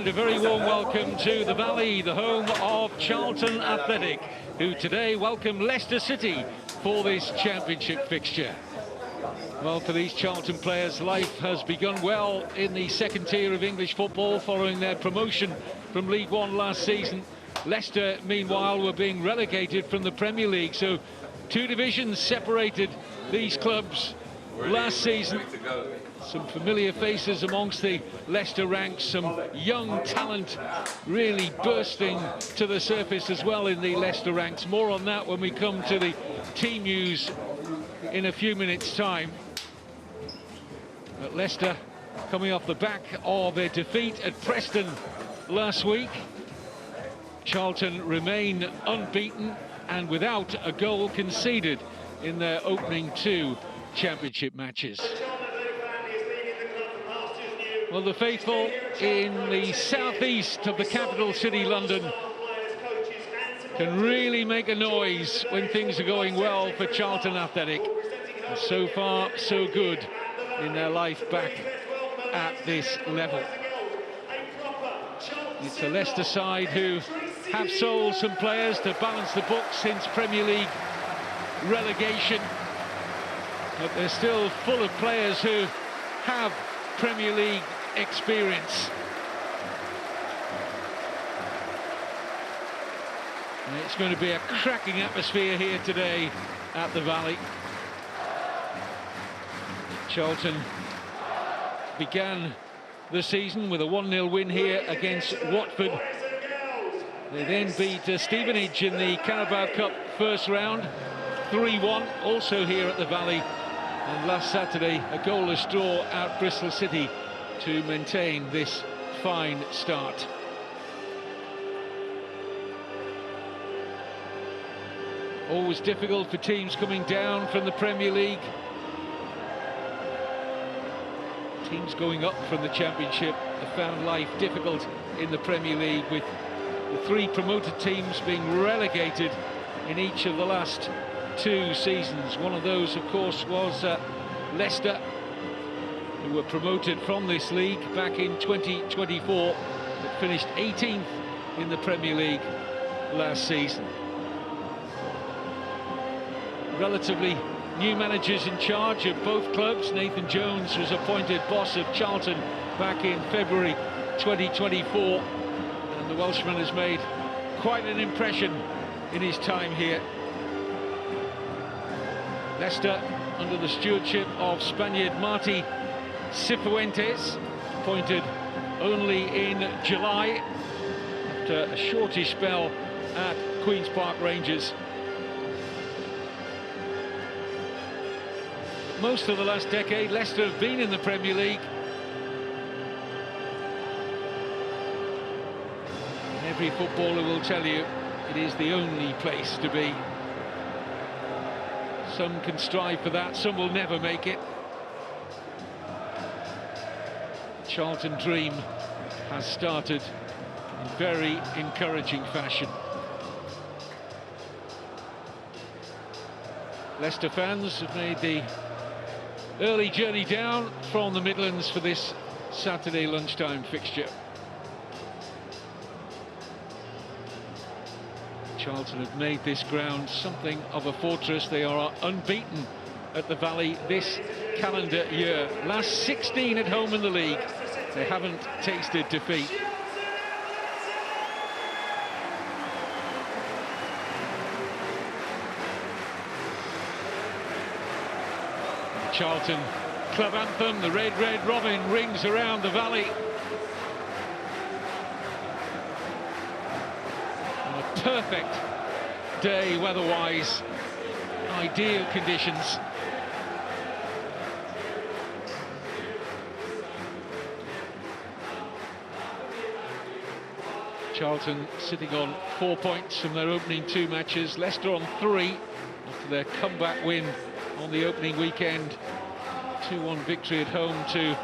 And a very warm welcome to the Valley, the home of Charlton Athletic, who today welcome Leicester City for this championship fixture. Well, for these Charlton players, life has begun well in the second tier of English football following their promotion from League One last season. Leicester, meanwhile, were being relegated from the Premier League, so two divisions separated these clubs last season. Some familiar faces amongst the Leicester ranks, some young talent really bursting to the surface as well in the Leicester ranks. More on that when we come to the team news in a few minutes' time. But Leicester coming off the back of their defeat at Preston last week. Charlton remain unbeaten and without a goal conceded in their opening two championship matches. Well, the faithful in the southeast of the capital city, London, can really make a noise when things are going well for Charlton Athletic. And so far, so good in their life back at this level. It's a Leicester side who have sold some players to balance the books since Premier League relegation. But they're still full of players who have Premier League experience. And it's going to be a cracking atmosphere here today at the Valley. Charlton began the season with a 1-0 win here against Watford. They then beat Stevenage in the Carabao Cup first round, 3-1, also here at the Valley. And last Saturday, a goalless draw at Bristol City to maintain this fine start. Always difficult for teams coming down from the Premier League. Teams going up from the Championship have found life difficult in the Premier League, with the three promoted teams being relegated in each of the last two seasons. One of those, of course, was Leicester, who were promoted from this league back in 2024, but finished 18th in the Premier League last season. Relatively new managers in charge of both clubs. Nathan Jones was appointed boss of Charlton back in February 2024, and the Welshman has made quite an impression in his time here. Leicester, under the stewardship of Spaniard Martí Cifuentes, appointed only in July after a shortish spell at Queen's Park Rangers. Most of the last decade, Leicester have been in the Premier League. And every footballer will tell you it is the only place to be. Some can strive for that, some will never make it. The Charlton dream has started in very encouraging fashion. Leicester fans have made the early journey down from the Midlands for this Saturday lunchtime fixture. Charlton have made this ground something of a fortress. They are unbeaten at the Valley this calendar year. Last 16 at home in the league, they haven't tasted defeat. Charlton club anthem, the Red Red Robin, rings around the Valley. On a perfect day weather-wise, ideal conditions. Charlton sitting on 4 points from their opening two matches, Leicester on 3 after their comeback win on the opening weekend. 2-1 victory at home to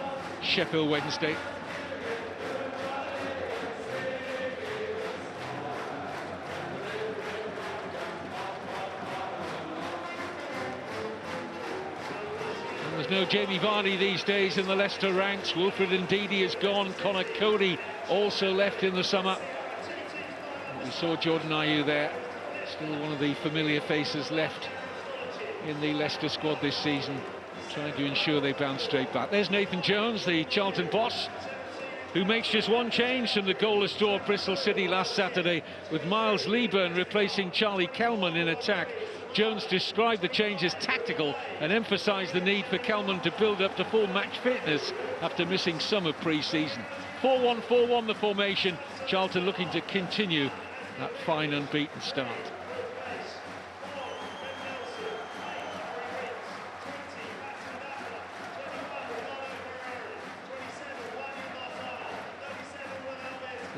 Sheffield Wednesday. no Jamie Vardy these days in the Leicester ranks. Wilfred Ndidi is gone. Connor Cody also left in the summer. We saw Jordan Ayew there. Still one of the familiar faces left in the Leicester squad this season, trying to ensure they bounce straight back. There's Nathan Jones, the Charlton boss, who makes just one change from the goalless draw at Bristol City last Saturday, with Miles Leaburn replacing Charlie Kelman in attack. Jones described the change as tactical and emphasised the need for Kelman to build up to full match fitness after missing some of pre-season. 4-1-4-1 the formation. Charlton looking to continue that fine unbeaten start.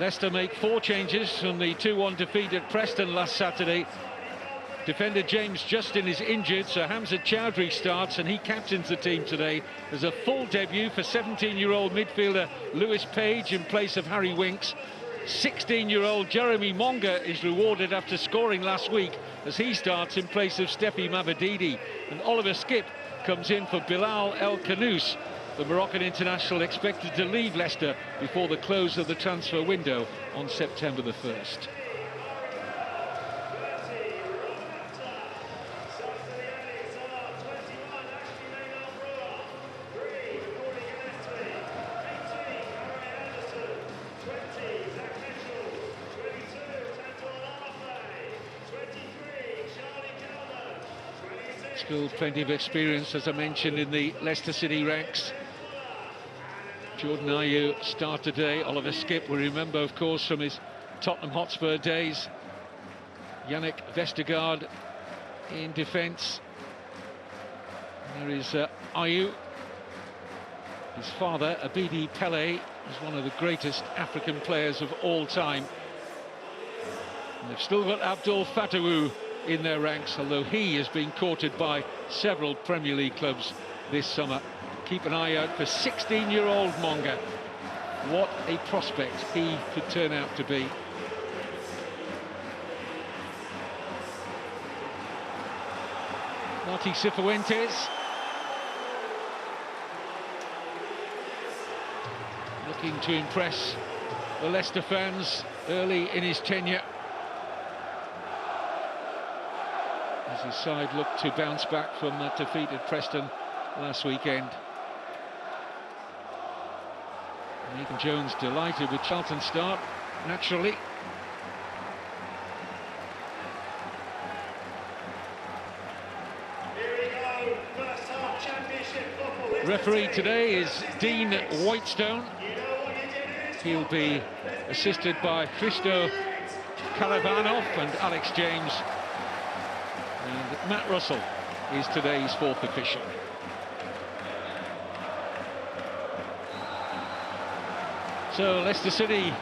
Leicester make 4 changes from the 2-1 defeat at Preston last Saturday. Defender James Justin is injured, so Hamza Chowdhury starts, and he captains the team today. There's a full debut for 17-year-old midfielder Lewis Page in place of Harry Winks. 16-year-old Jeremy Monga is rewarded after scoring last week, as he starts in place of Steffi Mavadidi. And Oliver Skipp comes in for Bilal El Khanous, the Moroccan international expected to leave Leicester before the close of the transfer window on September the 1st. Still plenty of experience, as I mentioned, in the Leicester City ranks. Jordan Ayew start today. Oliver Skipp, we remember, of course, from his Tottenham Hotspur days. Yannick Vestergaard in defence. There is Ayew. His father, Abidi Pele, is one of the greatest African players of all time. And they've still got Abdul Fatawu in their ranks, although he has been courted by several Premier League clubs this summer. Keep an eye out for 16-year-old Monga. What a prospect he could turn out to be. Martí Cifuentes looking to impress the Leicester fans early in his tenure, as his side looked to bounce back from that defeat at Preston last weekend. Nathan Jones delighted with Charlton's start, naturally. Referee today is Dean Whitestone. He'll be assisted by Christo Karavanov and Alex James. And Matt Russell is today's 4th official. So Leicester City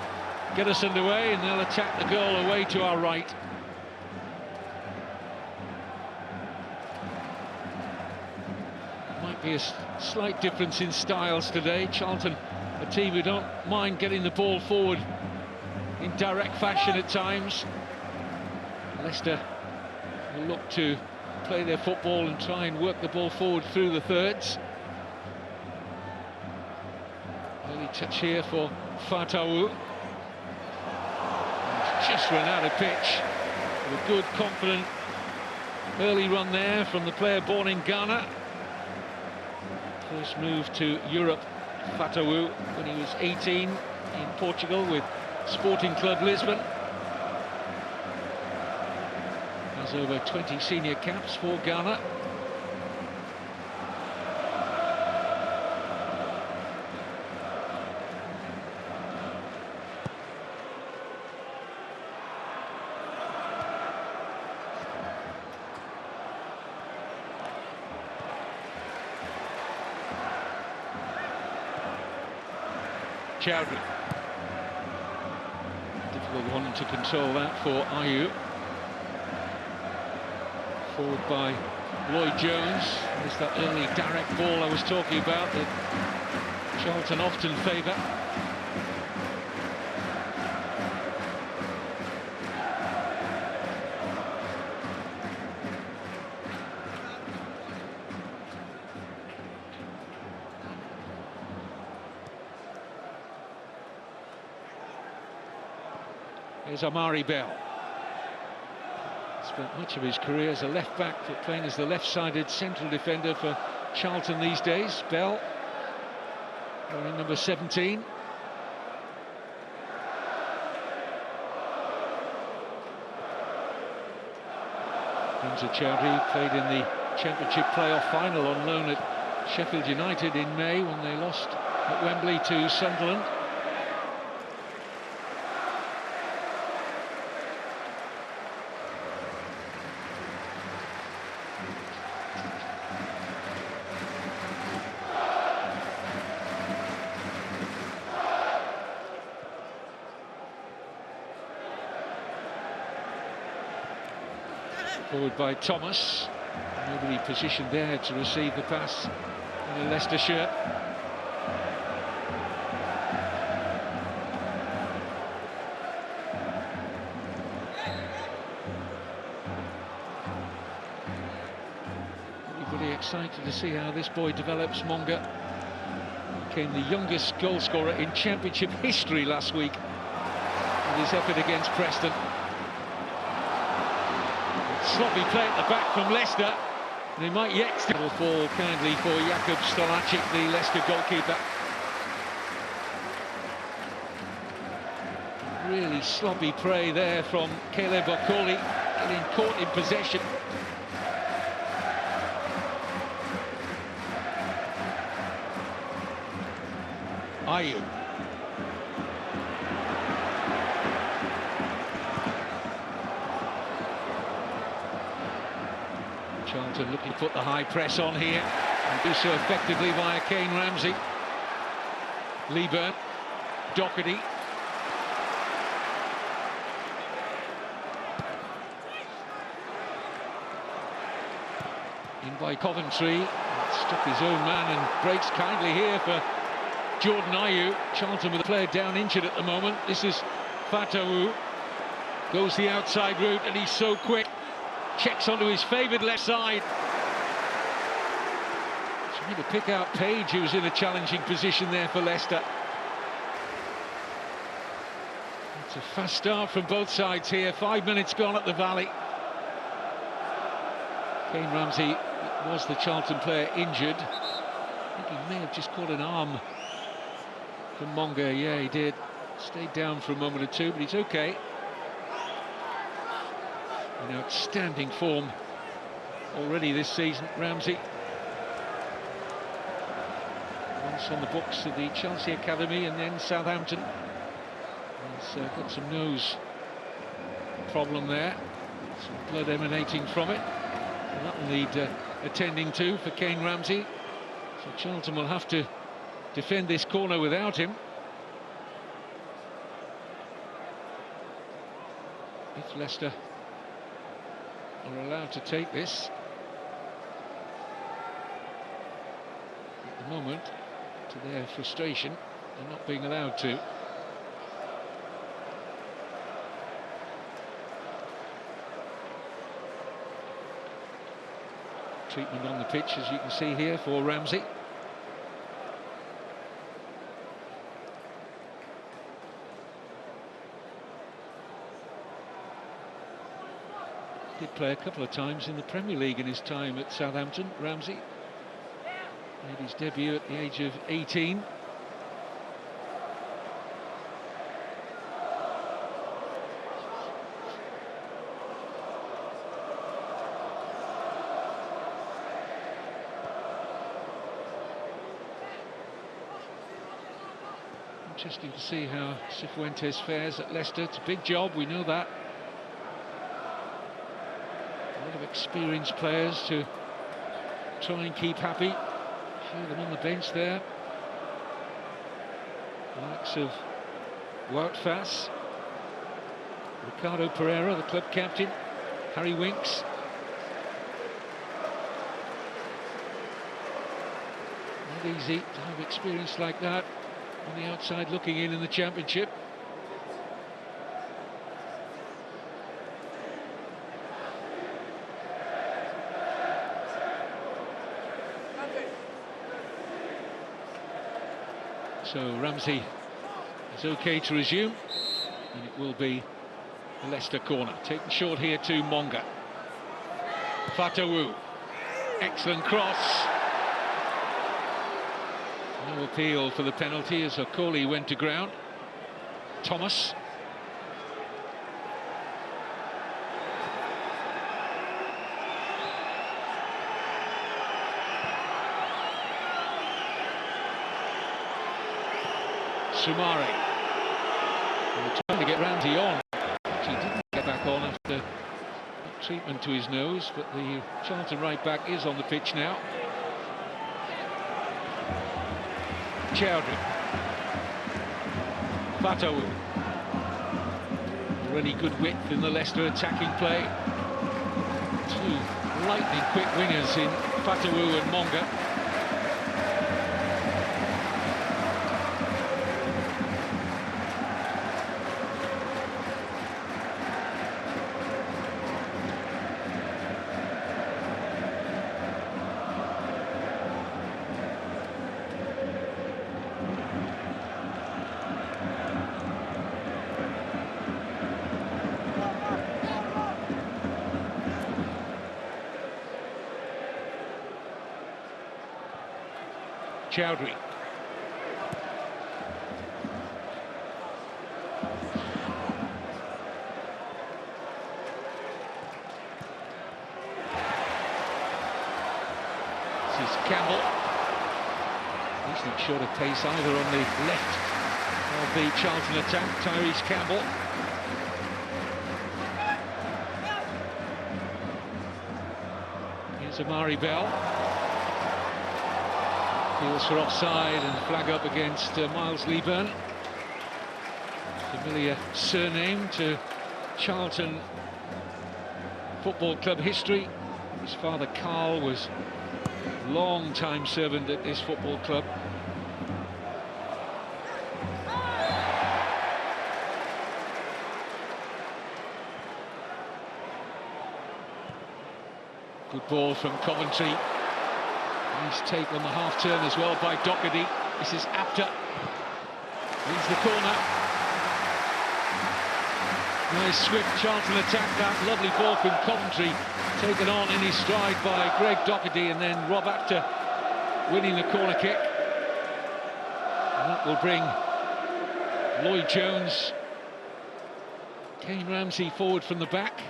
get us underway, and they'll attack the goal away to our right. Might be a slight difference in styles today. Charlton, a team who don't mind getting the ball forward in direct fashion at times. Leicester will look to play their football and try and work the ball forward through the thirds. Early touch here for Fatawu. He's just run out of pitch. A good, confident early run there from the player born in Ghana. First move to Europe, Fatawu, when he was 18 in Portugal with Sporting Club Lisbon. Has over 20 senior caps for Ghana. Chowdhury. Difficult one to control that for Ayew. Forward by Lloyd Jones. There's that early direct ball I was talking about that Charlton often favour. Here's Amari Bell. Spent much of his career as a left-back, but playing as the left-sided central defender for Charlton these days. Bell, wearing number 17. Hamza Chowdhury played in the Championship playoff final on loan at Sheffield United in May when they lost at Wembley to Sunderland. Forward by Thomas. Nobody positioned there to receive the pass in a Leicester shirt. Everybody excited to see how this boy develops. Monga became the youngest goal scorer in Championship history last week with his effort against Preston. Sloppy play at the back from Leicester. They might yet still fall kindly for Jakub Stolacic, the Leicester goalkeeper. Really sloppy play there from Caleb Okoli, getting caught in possession. Ayew. Charlton looking to put the high press on here and do so effectively via Kane Ramsey. Lieber, Doherty. In by Coventry, struck his own man and breaks kindly here for Jordan Ayew. Charlton with a player down injured at the moment. This is Fatawu. Goes the outside route and he's so quick. Checks onto his favoured left side. Trying to pick out Page, who's in a challenging position there for Leicester. It's a fast start from both sides here. 5 minutes gone at the Valley. Kane Ramsey was the Charlton player injured. I think he may have just caught an arm from Monga. Yeah, he did. Stayed down for a moment or two, but he's okay. In outstanding form already this season, Ramsey. Once on the books of the Chelsea Academy and then Southampton. He's got some nose problem there, some blood emanating from it. And that will need attending to for Kane Ramsey. So Charlton will have to defend this corner without him. If Leicester are allowed to take this. At the moment, to their frustration, they're not being allowed to. Treatment on the pitch, as you can see here, for Ramsey. Did play a couple of times in the Premier League in his time at Southampton, Ramsey. Made his debut at the age of 18. Interesting to see how Cifuentes fares at Leicester. It's a big job, we know that. A lot of experienced players to try and keep happy. A few of them on the bench there. The likes of Wout Faes, Ricardo Pereira, the club captain, Harry Winks. Not easy to have experience like that on the outside looking in the Championship. So Ramsey is okay to resume, and it will be The Leicester corner, taken short here to Monga. Fatawu, excellent cross. No appeal for the penalty as Okoli went to ground. Thomas. Sumari. Trying to get Ramsey on. He didn't get back on after treatment to his nose, but the Charlton right back is on the pitch now. Chowdhury. Fatawu. Already good width in the Leicester attacking play. Two lightning quick wingers in Fatawu and Monga. Chowdhury. This is Campbell. He's not short of pace either on the left of the Charlton attack. Tyrese Campbell. Here's Amari Bell. Feels for offside and flag up against Miles Leeburn. Familiar surname to Charlton Football Club history. His father Carl was a long-time servant at this football club. Good ball from Coventry. Nice take on the half-turn as well by Doherty. This is Apter. Leads the corner. Nice swift Charlton attack. That lovely ball from Coventry, taken on in his stride by Greg Doherty, and then Rob Apter winning the corner kick. And that will bring Lloyd Jones, Kane Ramsey forward from the back.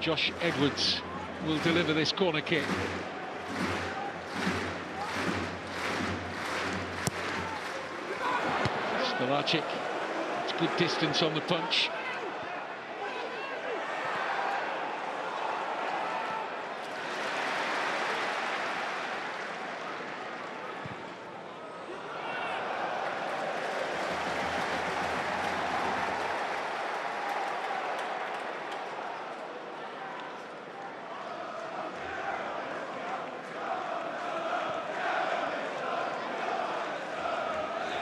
Josh Edwards will deliver this corner kick. Skolacic, it's good distance on the punch.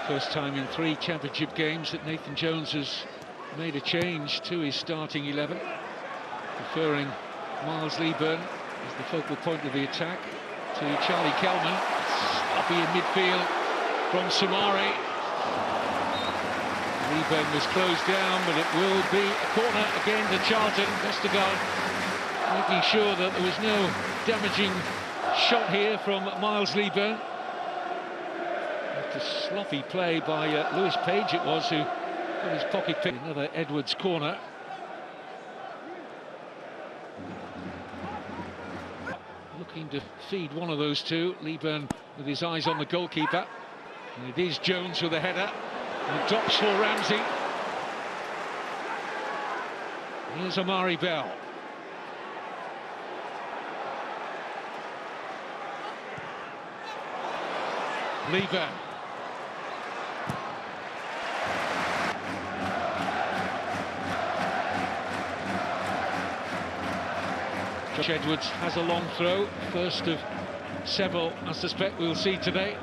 First time in 3 championship games that Nathan Jones has made a change to his starting 11, preferring Miles Leeburn as the focal point of the attack to Charlie Kelman. Sloppy in midfield from Sumari. Leeburn was closed down, but it will be a corner again to Charlton. Vestergaard making sure that there was no damaging shot here from Miles Leeburn. After sloppy play by Lewis Page it was, who got his pocket pick. Another Edwards corner. Looking to feed one of those two. Leeburn with his eyes on the goalkeeper. And it is Jones with a header. And it drops for Ramsey. Here's Amari Bell. Leeburn. Josh Edwards has a long throw, first of several I suspect we'll see today.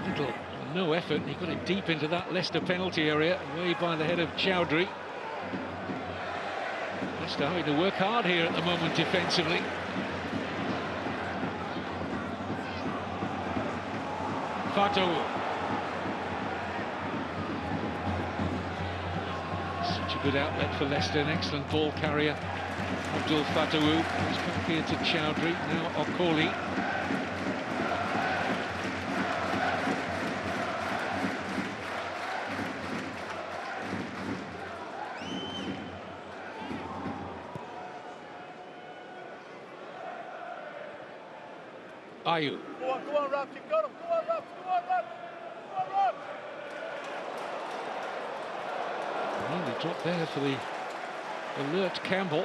Little, no no effort. He got it deep into that Leicester penalty area, away by the head of Chowdhury. Leicester having to work hard here at the moment defensively. Fatou. Such a good outlet for Leicester, an excellent ball carrier. Abdul Fatou goes back here to Chowdhury, now Okoli. Ayew. Go on, Ralph, you've got him. Go on, Ralph. Nearly dropped there for the alert Campbell.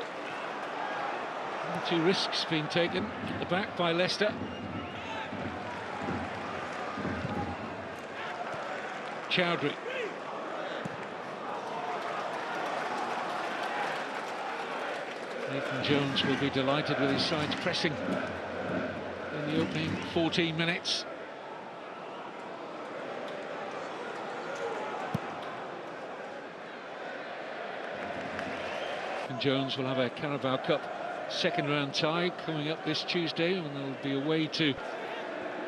Two risks being taken at the back by Leicester. Chowdhury. Nathan Jones will be delighted with his side's pressing in the opening 14 minutes. And Jones will have a Carabao Cup second round tie coming up this Tuesday, and they'll be away to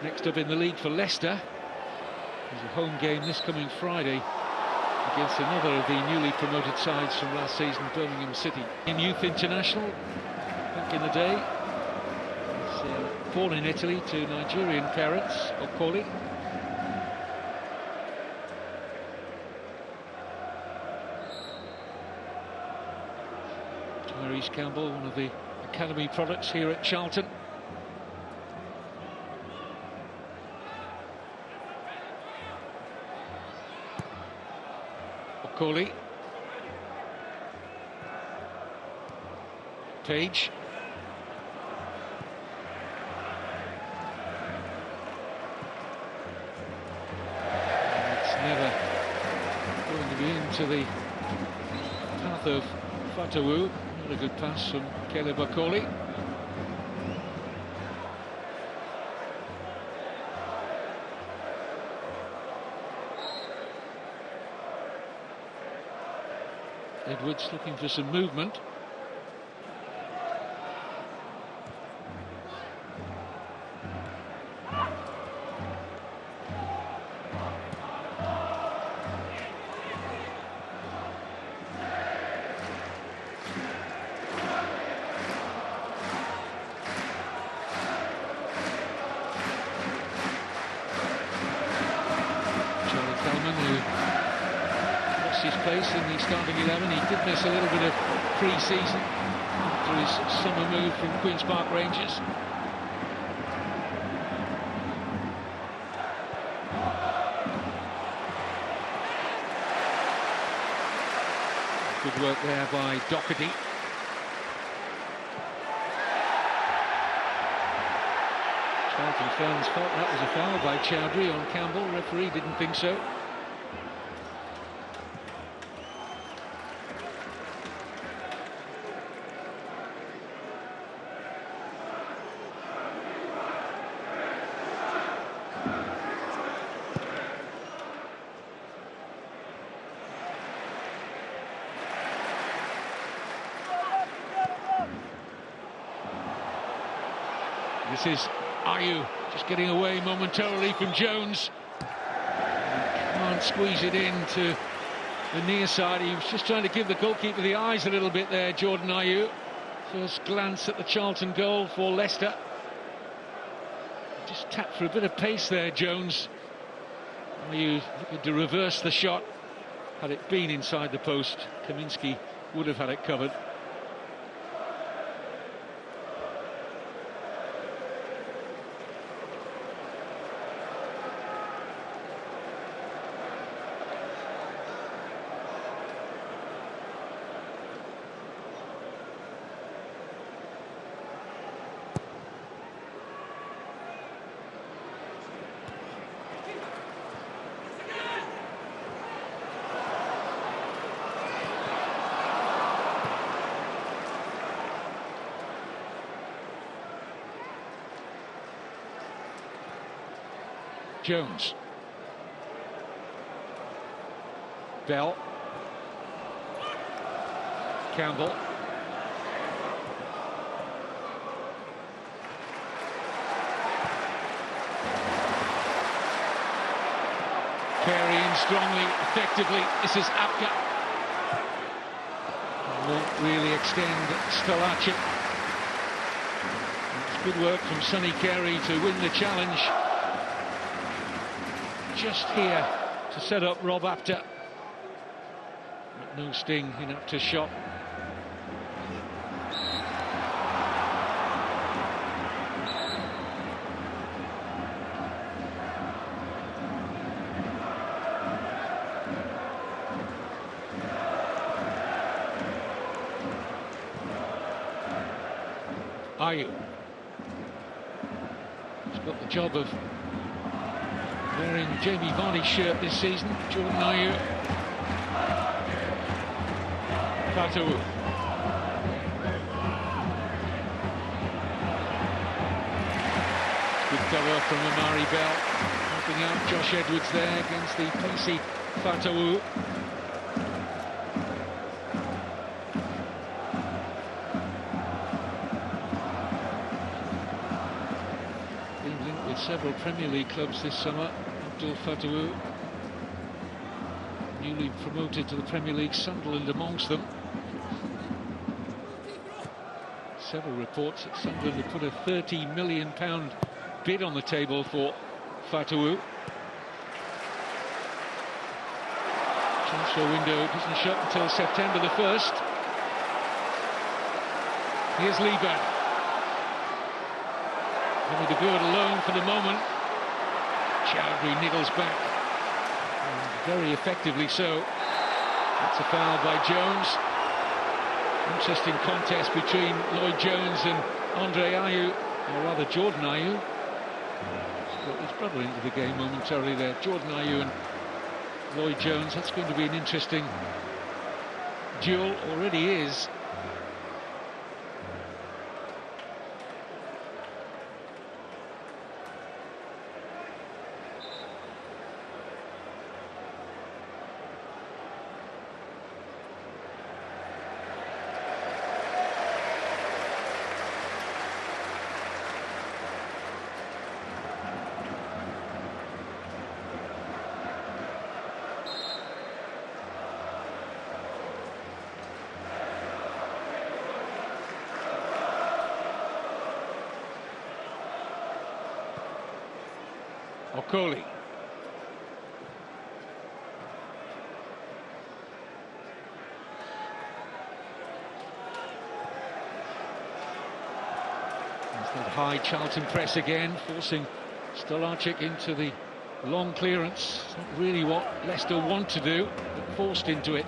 next up in the league for Leicester. There's a home game this coming Friday against another of the newly promoted sides from last season, Birmingham City. In youth international back in the day. He's born in Italy to Nigerian parents, Okoli. Tyrese Campbell, one of the academy products here at Charlton. Okoli. Page. It's never going to be into the path of Fatou. Not a good pass from Caleb Okoli. Edwards looking for some movement. His place in the starting 11. He did miss a little bit of pre-season after his summer move from Queen's Park Rangers. Good work there by Doherty. Charlton fans felt that was a foul by Chowdhury on Campbell. Referee didn't think so. This is Ayew just getting away momentarily from Jones. Can't squeeze it into the near side. He was just trying to give the goalkeeper the eyes a little bit there, Jordan Ayew. First glance at the Charlton goal for Leicester. Just tapped for a bit of pace there, Jones. Ayew looking to reverse the shot. Had it been inside the post, Kaminski would have had it covered. Jones. Bell. Campbell. Carey in strongly, effectively. This is Apka. Won't really extend Stolacic. It's good work from Sonny Carey to win the challenge. Just here to set up Rob Apter. But no sting in Apter's shot. Ayew. He's got the job of wearing Jamie Vardy's shirt this season. Jordan Ayew. Fatawu. Good cover from Amari Bell. Helping out Josh Edwards there against the pacey Fatawu. Several Premier League clubs this summer. Abdul Fatawu, newly promoted to the Premier League, Sunderland amongst them. Several reports that Sunderland have put a £30 million bid on the table for Fatawu. Transfer window doesn't shut until September the 1st. Here's Lieber. Only the good alone for the moment. Chowdhury niggles back, and very effectively so. That's a foul by Jones. Interesting contest between Lloyd Jones and Andre Ayew, or rather Jordan Ayew. He's brought his brother into the game momentarily there. Jordan Ayew and Lloyd Jones. That's going to be an interesting duel. Already is. Okoli. There's that high Charlton press again, forcing Stolacic into the long clearance. It's not really what Leicester want to do, but forced into it.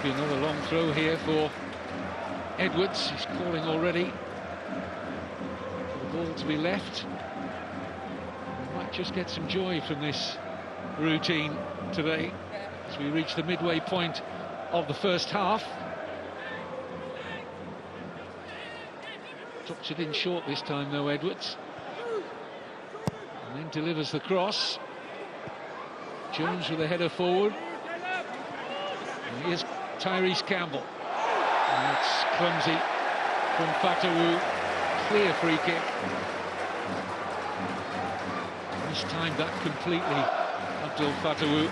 Another long throw here for Edwards. He's calling already for the ball to be left. We might just get some joy from this routine today as we reach the midway point of the first half. Drops it in short this time though, Edwards, and then delivers the cross. Jones with a header forward, and here's Tyrese Campbell. And that's clumsy from Fatawu. Clear free kick. Mistimed that completely, Abdul Fatawu.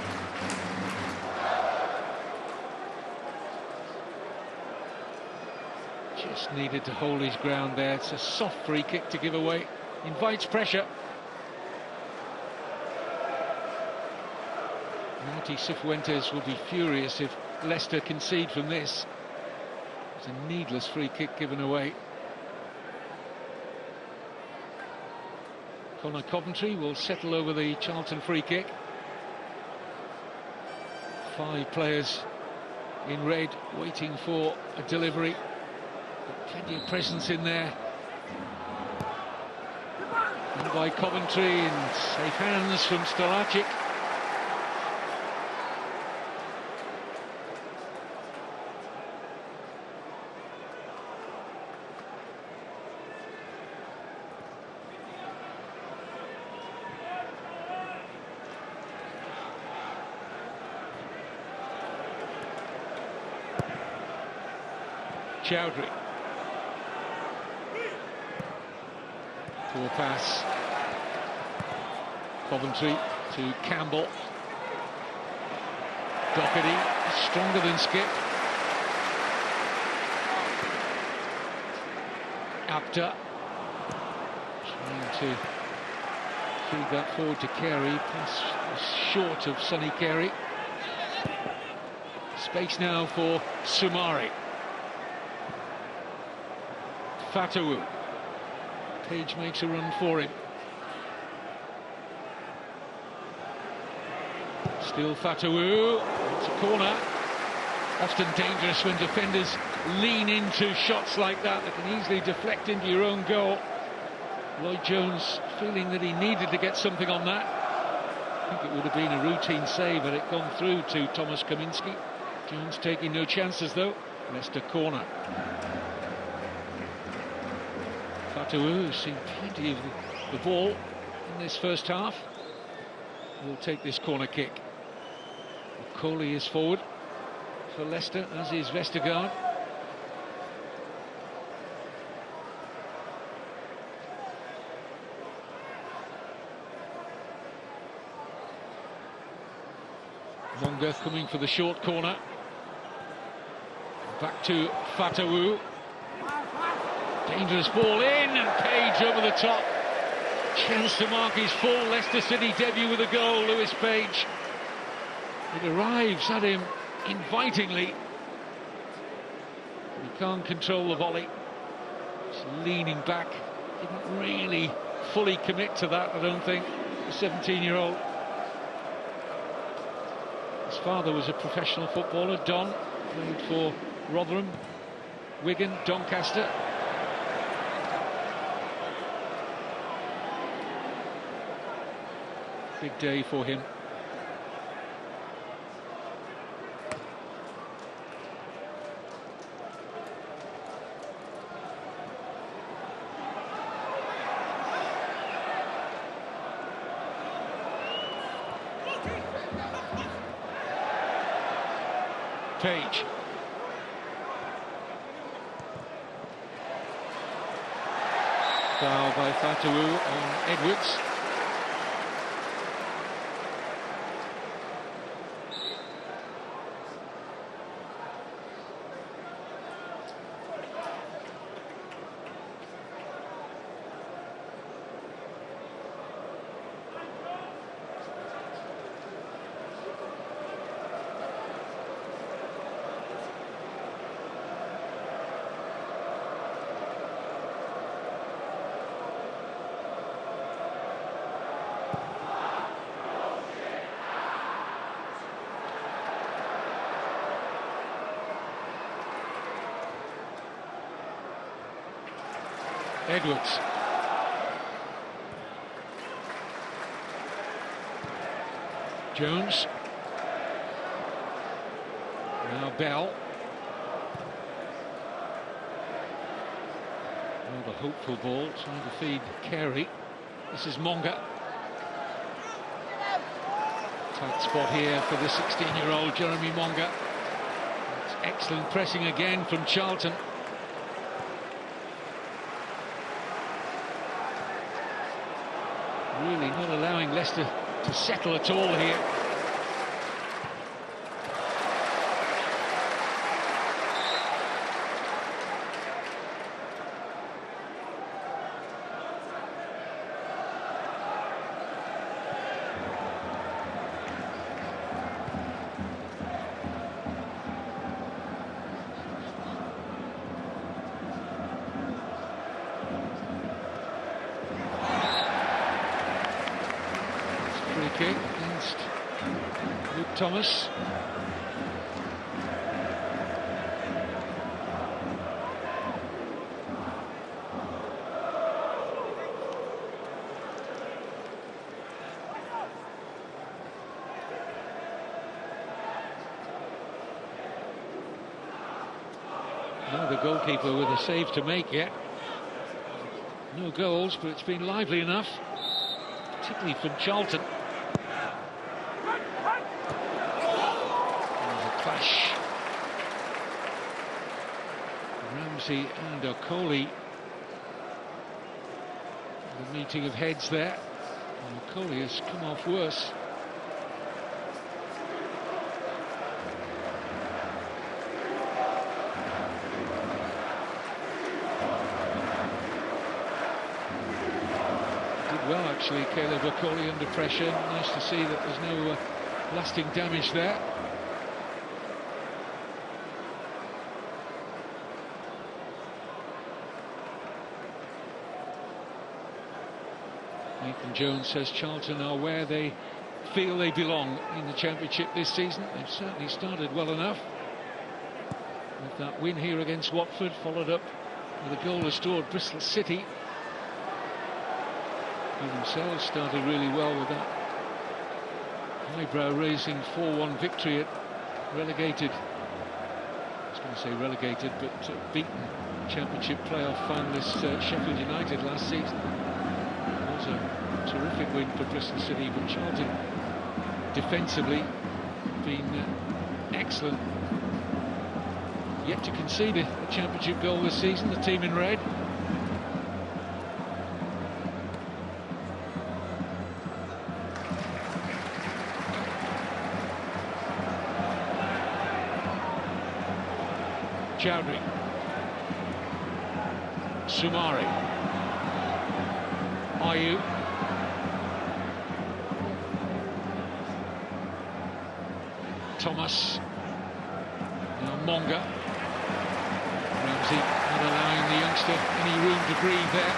Just needed to hold his ground there. It's a soft free kick to give away. Invites pressure. Marty Cifuentes will be furious if Leicester concede from this. It's a needless free kick given away. Connor Coventry will settle over the Charlton free kick. 5 players in red waiting for a delivery. But plenty of presence in there And by Coventry, and safe hands from Stalacic. Chowdhury. Poor pass. Coventry to Campbell. Doherty, stronger than Skip. Apter. Trying to feed that forward to Carey. Pass short of Sonny Carey. Space now for Sumari. Fatawu. Page makes a run for him. Still Fatawu. It's a corner. Often dangerous when defenders lean into shots like that can easily deflect into your own goal. Lloyd Jones feeling that he needed to get something on that. I think it would have been a routine save had it gone through to Thomas Kaminski. Jones taking no chances though. Leicester corner. Fatawu has seen plenty of the ball in this first half. Will take this corner kick. Coley is forward for Leicester, as is Vestergaard. Monga coming for the short corner. Back to Fatawu. Dangerous ball in, and Page over the top. Chance to mark his full Leicester City debut with a goal, Lewis Page. It arrives at him invitingly. He can't control the volley. Just leaning back. Didn't really fully commit to that, I don't think, the 17-year-old. His father was a professional footballer, Don. Played for Rotherham, Wigan, Doncaster. Big day for him. Page. Foul by Fatawu on Edwards. Edwards. Jones. Now Bell. Another hopeful ball, trying to feed Carey. This is Monga. Tight spot here for the 16-year-old Jeremy Monga. It's excellent pressing again from Charlton. Really not allowing Leicester to settle at all here. Kick against Luke Thomas. Now the goalkeeper with a save to make yet. No goals, but it's been lively enough, particularly from Charlton. There's a clash. Ramsey and Okoli. The meeting of heads there. And Okoli has come off worse. Well, actually, Caleb Okoli under pressure. Nice to see that there's no lasting damage there. Nathan Jones says Charlton are where they feel they belong in the Championship this season. They've certainly started well enough. With that win here against Watford, followed up with a goal restored Bristol City. Who themselves started really well with that eyebrow-raising 4-1 victory at relegated, I was going to say relegated, but beaten Championship playoff finalists Sheffield United last season. It was a terrific win for Bristol City, but Charlton defensively been excellent. Yet to concede a Championship goal this season, the team in red. Chowdhury, Sumari, Ayew, Thomas, now Monga. Ramsey not allowing the youngster any room to breathe there.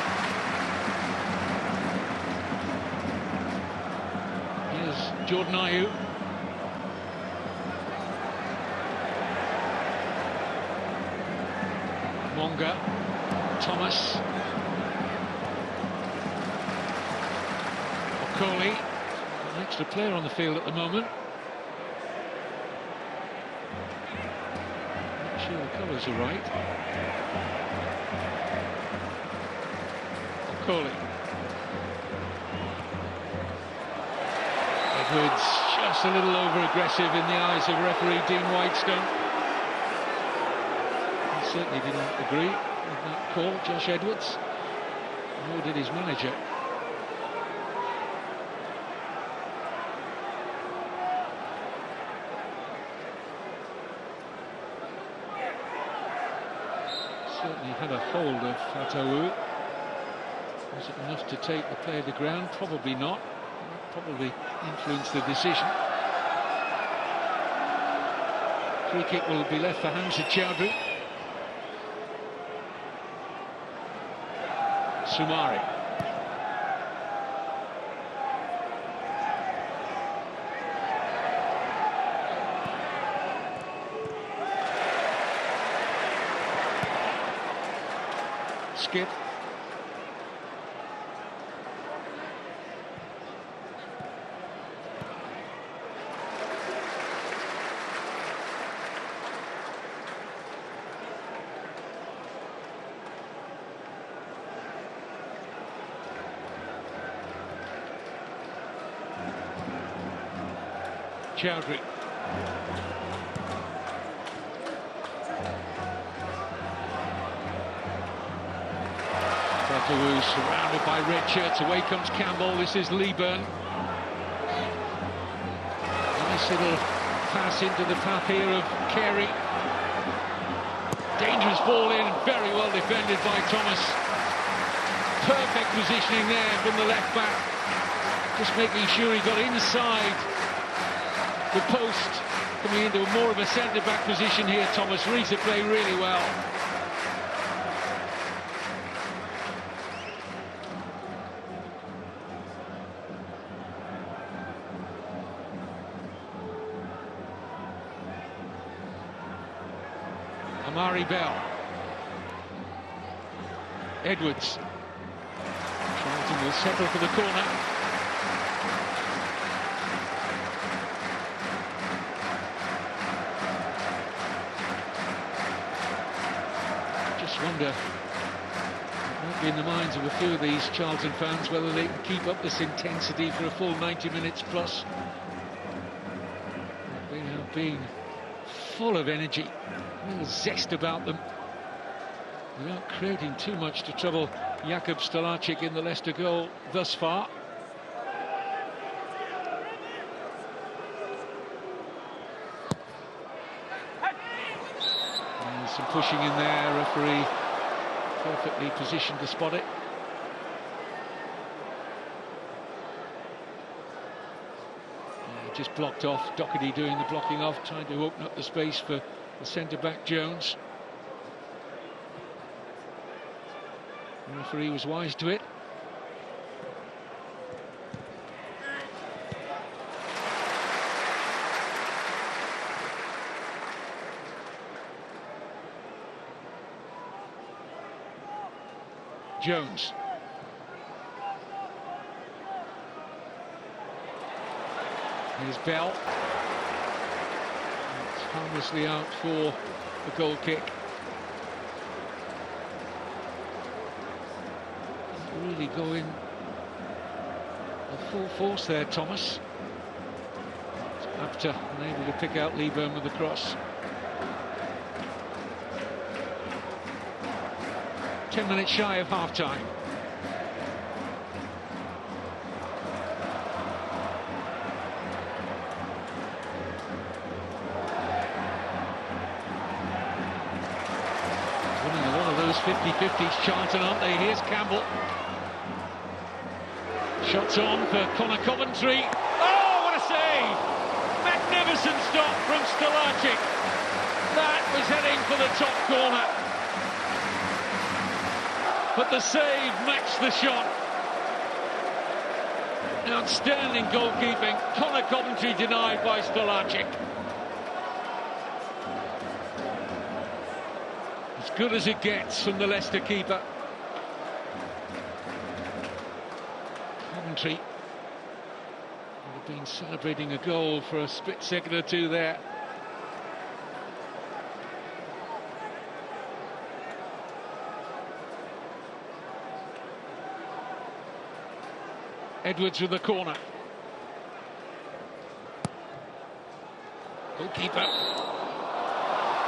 Here's Jordan Ayew. Monga, Thomas, Okoli, an extra player on the field at the moment. Not sure the colours are right. Okoli. Edwards just a little over-aggressive in the eyes of referee Dean Whitestone. Certainly didn't agree with that call, Josh Edwards, nor did his manager. Certainly had a hold of Fatawu. Was it enough to take the play to the ground? Probably not. That probably influenced the decision. Free kick will be left for Hamza Chowdhury. Sumari. Skip. Chowdhury. Fatawu surrounded by red shirts. Away comes Campbell. This is Leeburn. Nice little pass into the path here of Carey. Dangerous ball in, very well defended by Thomas. Perfect positioning there from the left back. Just making sure he got inside the post, coming into more of a centre-back position here. Thomas reads the play really well. Amari Bell. Edwards. Charlton will settle for the corner. just wonder, it might be in the minds of a few of these Charlton fans, whether they can keep up this intensity for a full 90 minutes plus. They have been full of energy, real zest about them, without creating too much to trouble Jakub Stolarczyk in the Leicester goal thus far. And some pushing in there, referee perfectly positioned to spot it. Just blocked off, Doherty doing the blocking off, trying to open up the space for the centre-back Jones. The referee was wise to it. Jones. Here's Bell. It's harmlessly out for the goal kick. Really going at full force there, Thomas. After unable to pick out Leeburn with the cross. 10 minutes shy of half-time. Winning a lot of those 50-50s, Charlton, aren't they? Here's Campbell. Shots on for Connor Coventry. Oh, what a save! Magnificent stop from Stolarczyk. That was heading for the top corner. But the save matched the shot. Outstanding goalkeeping. Connor Coventry denied by Stolarczyk. As good as it gets from the Leicester keeper. Coventry would have been celebrating a goal for a split second or two there. Edwards with the corner. Goalkeeper.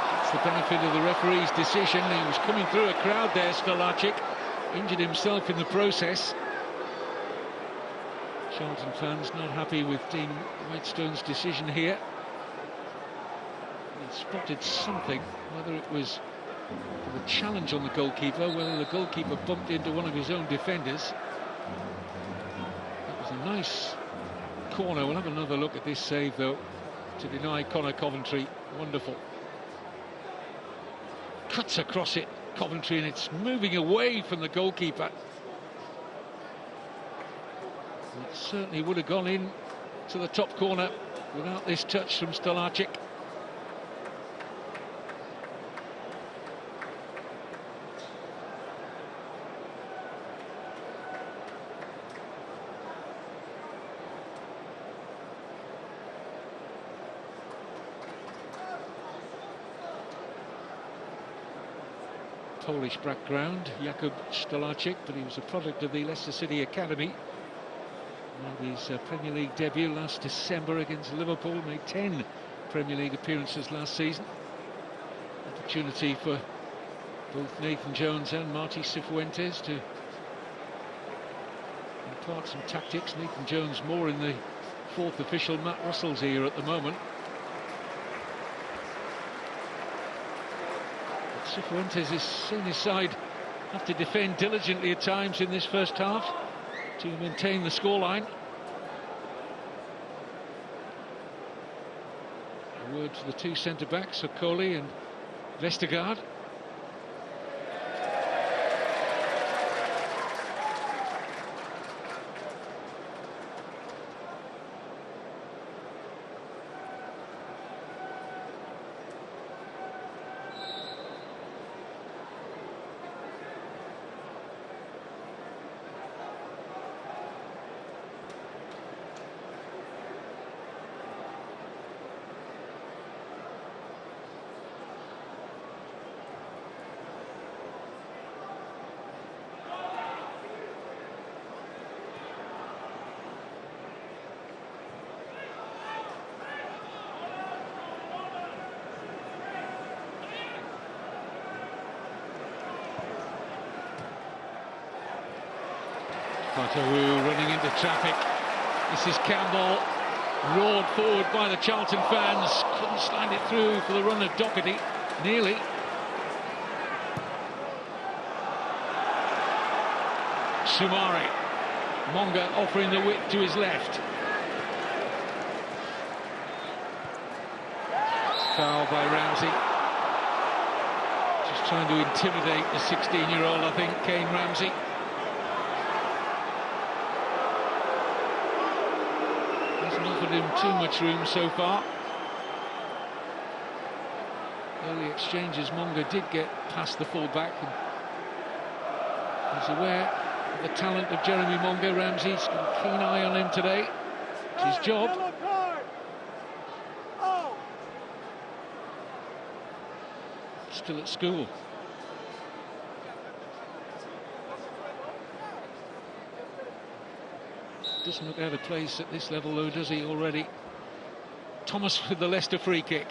That's the benefit of the referee's decision. He was coming through a crowd there, Stolarczyk. Injured himself in the process. Charlton fans not happy with Dean Whitestone's decision here. He spotted something, whether it was the challenge on the goalkeeper, whether the goalkeeper bumped into one of his own defenders. That was a nice corner. We'll have another look at this save, though, to deny Connor Coventry. Wonderful. Cuts across it, Coventry, and it's moving away from the goalkeeper. It certainly would have gone in to the top corner without this touch from Stolarczyk. Polish background, Jakub Stolarczyk, but he was a product of the Leicester City Academy. Made his Premier League debut last December against Liverpool, made 10 Premier League appearances last season. Opportunity for both Nathan Jones and Martí Cifuentes to impart some tactics. Nathan Jones more in the fourth official Matt Russell's ear at the moment. But Cifuentes is seen his side have to defend diligently at times in this first half to maintain the scoreline. A word for the two centre-backs, Okoli and Vestergaard. Fatawu running into traffic. This is Campbell, roared forward by the Charlton fans. Couldn't slide it through for the run of Doherty. Nearly. Sumari. Monga offering the width to his left. Foul by Ramsey. Just trying to intimidate the 16-year-old, I think, Kane Ramsey. Hasn't offered him too much room so far. Early exchanges, Monga did get past the full-back. He's aware of the talent of Jeremy Monga. Ramsey's got a keen eye on him today. It's his job. Still at school. Doesn't look out of place at this level, though, does he, already? Thomas with the Leicester free kick.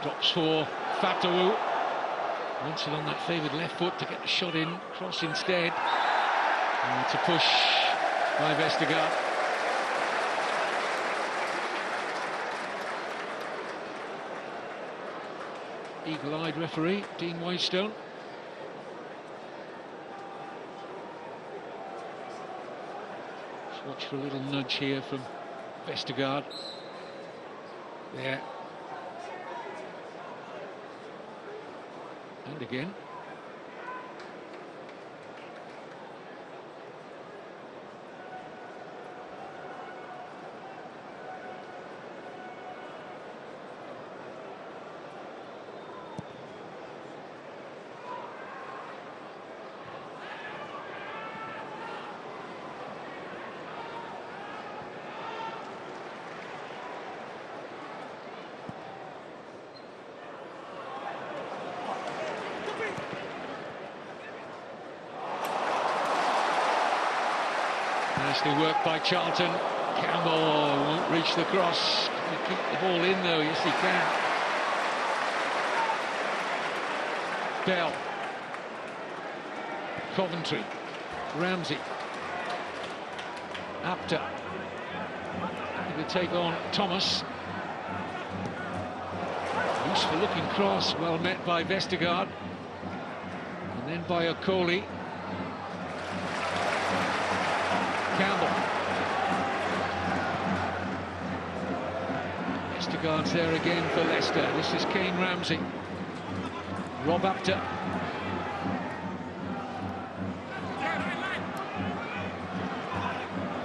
Drops for Fatawu. Wants it on that favoured left foot to get the shot in. Cross instead. And it's a push by Vestergaard. Eagle-eyed referee, Dean Whitestone. Just watch for a little nudge here from Vestergaard. There. And again. Nicely worked by Charlton. Campbell won't reach the cross. Can he keep the ball in, though? Yes, he can. Bell. Coventry. Ramsey. Apter. Happy to take on Thomas. Useful looking cross, well met by Vestergaard. And then by Okoli. Campbell. Vestergaard's there again for Leicester. This is Kane Ramsey. Rob Apter.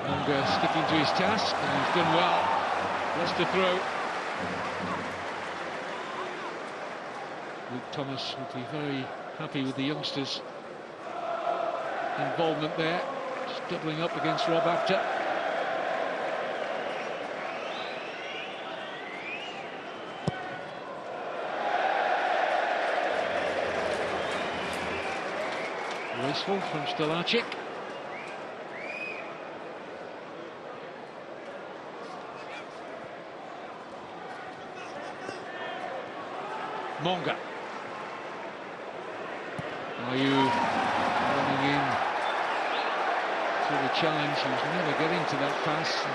Monga sticking to his task, and he's done well. Leicester throw. Luke Thomas will be very happy with the youngsters' involvement there. Just doubling up against Rob Apter. Wasteful from Stolacic. Monga. Are you running in to the challenge? He was never getting to that pass.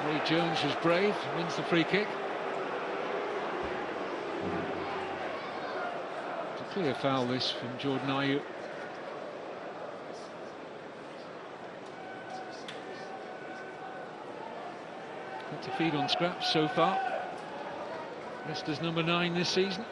Ray Jones was brave, wins the free kick. It's a clear foul, this, from Jordan Ayew. Got to feed on scraps so far. Leicester's number 9 this season.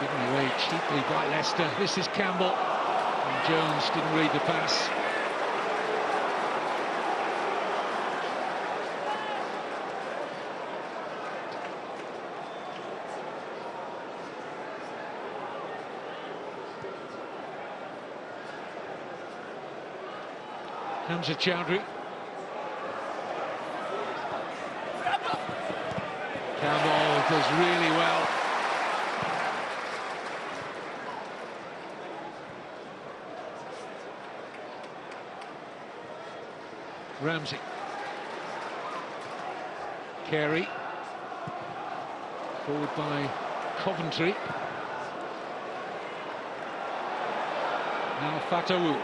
Given away cheaply by Leicester. This is Campbell. And Jones didn't read the pass. Hamza Chowdhury. Campbell does really well. Ramsey. Carey. Forward by Coventry. Now Fatawu.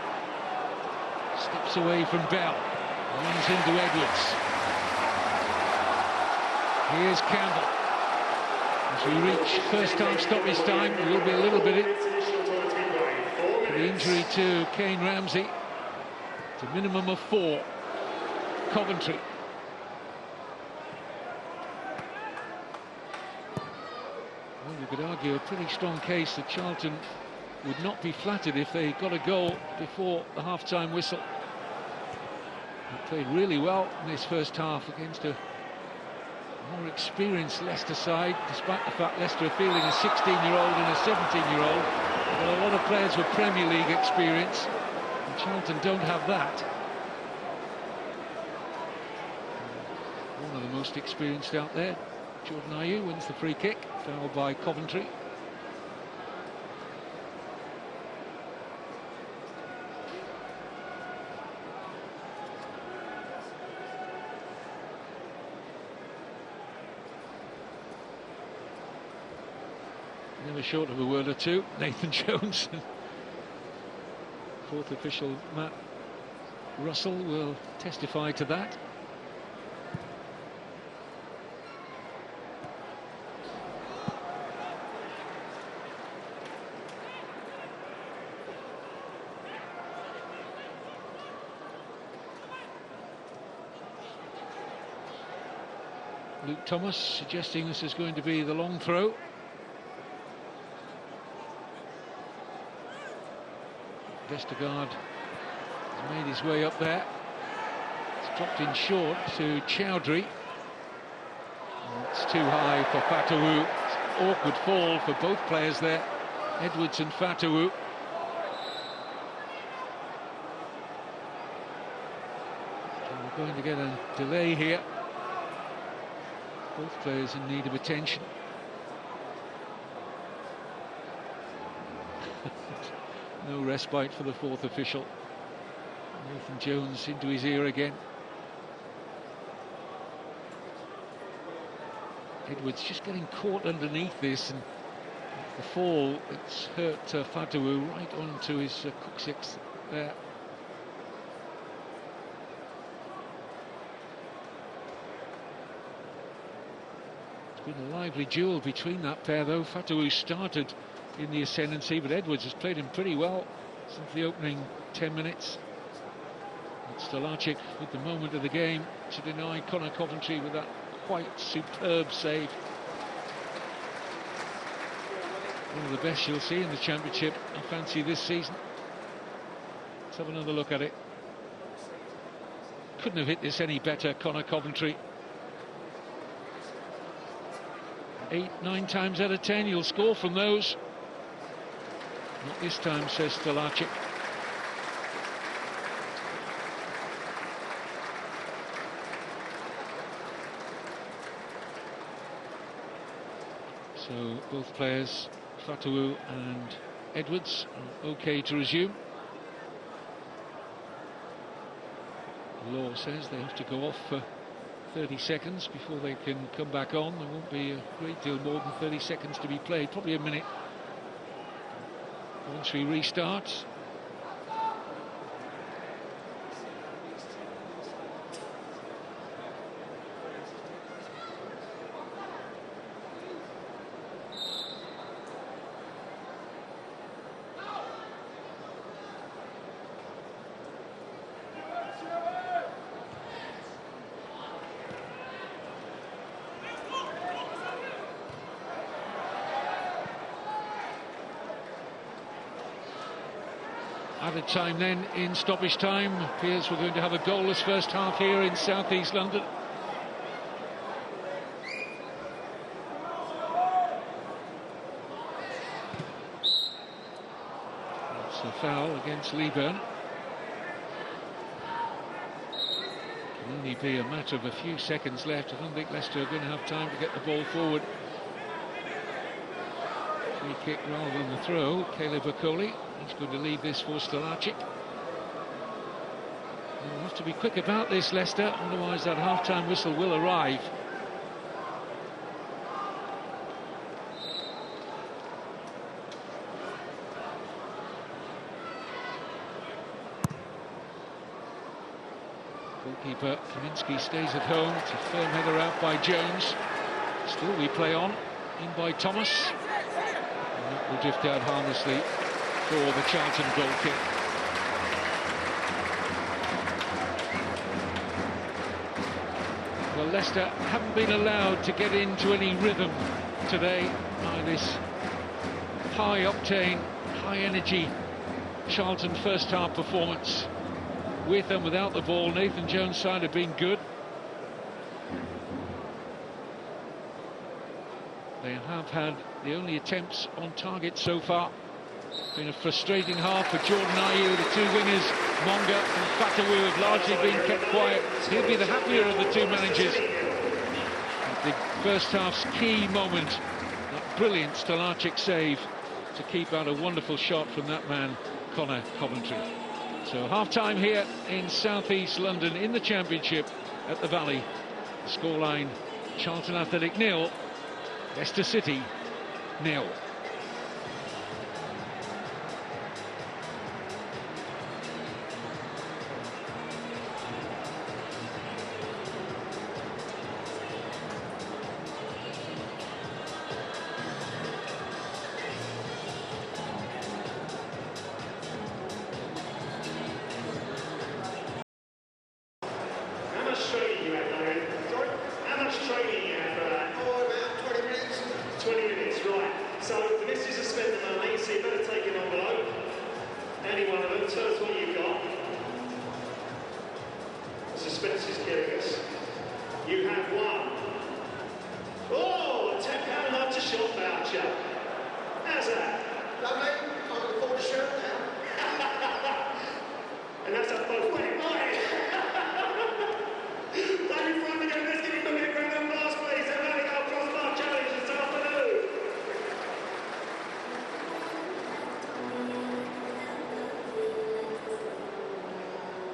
Steps away from Bell. Runs into Edwards. Here's Campbell. As we reach first half stoppage time, there will be a little bit of the injury to Kane Ramsey. It's a minimum of 4. Coventry. Well, you could argue a pretty strong case that Charlton would not be flattered if they got a goal before the half-time whistle. They played really well in this first half against a more experienced Leicester side, despite the fact Leicester are fielding a 16-year-old and a 17-year-old. But a lot of players with Premier League experience, and Charlton don't have that. One of the most experienced out there, Jordan Ayew, wins the free kick, fouled by Coventry. Never short of a word or two, Nathan Jones. Fourth official Matt Russell will testify to that. Luke Thomas suggesting this is going to be the long throw. Vestergaard has made his way up there. It's dropped in short to Chowdhury. It's too high for Fatawu. It's an awkward fall for both players there, Edwards and Fatawu. And we're going to get a delay here. Both players in need of attention. No respite for the fourth official. Nathan Jones into his ear again. Edwards just getting caught underneath this, and the fall, it's hurt Fatawu right onto his coccyx there. It's been a lively duel between that pair though. Fatawu started in the ascendancy, but Edwards has played him pretty well since the opening 10 minutes. And Stolacic with the moment of the game to deny Connor Coventry with that quite superb save. One of the best you'll see in the Championship, I fancy, this season. Let's have another look at it. Couldn't have hit this any better, Connor Coventry. 8, 9 times out of 10 you'll score from those. Not this time, says Stolacic. So both players, Fatawu and Edwards, are okay to resume. The law says they have to go off for 30 seconds before they can come back on. There won't be a great deal more than 30 seconds to be played, probably a minute. Once we restart. Added time then in stoppage time. Appears we're going to have a goalless first half here in southeast London. That's a foul against Leeburn. Only be a matter of a few seconds left. I don't think Leicester are going to have time to get the ball forward. Free kick rather than the throw. Caleb Okoli, he's going to leave this for Stalacic. They'll have to be quick about this, Leicester, otherwise that half-time whistle will arrive. Goalkeeper Kaminsky stays at home. It's a firm header out by Jones. Still we play on, in by Thomas. And that will drift out harmlessly for the Charlton goal kick. Well, Leicester haven't been allowed to get into any rhythm today by this high-octane, high-energy Charlton first-half performance. With and without the ball, Nathan Jones' side have been good. They have had the only attempts on target so far. Been a frustrating half for Jordan Ayew. The two wingers, Monga and Fatawu, have largely been kept quiet. He'll be the happier of the two managers. At the first half's key moment, that brilliant Stalacic save to keep out a wonderful shot from that man, Connor Coventry. So half-time here in southeast London in the Championship at the Valley. The scoreline, Charlton Athletic 0, Leicester City 0.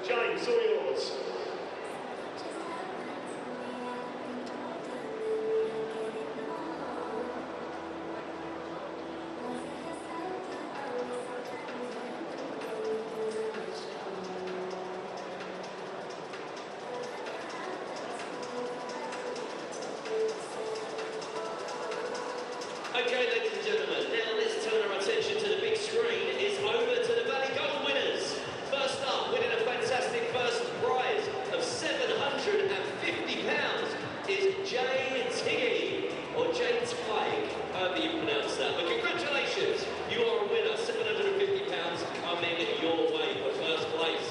James, all yours. Okay, ladies and gentlemen, now let's turn our attention to the big screen. It's over to the Valley Gold winners. First up, winning a fantastic first prize of £750 is Jane Tiggy, or Jane Tigg, however you pronounce that. But congratulations, you are a winner. £750 coming your way for first place.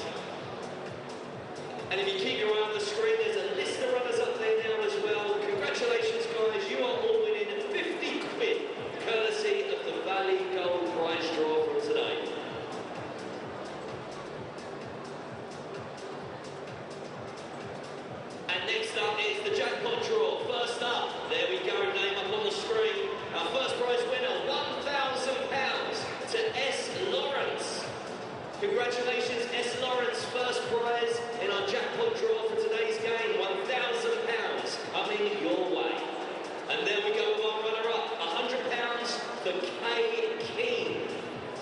And if you keep your eye on the screen, there's a list of runners up there now as well. Congratulations, guys, you are all winning 50 quid, courtesy of the Valley Gold prize draw from today. And next up is the jackpot draw. First up, there we go, name up on the screen. Our first prize winner, £1,000 to S. Lawrence. Congratulations, S. Lawrence, first prize in our jackpot draw for today's game. £1,000 coming your way. And there we go with our runner-up, £100 for Kay Keane.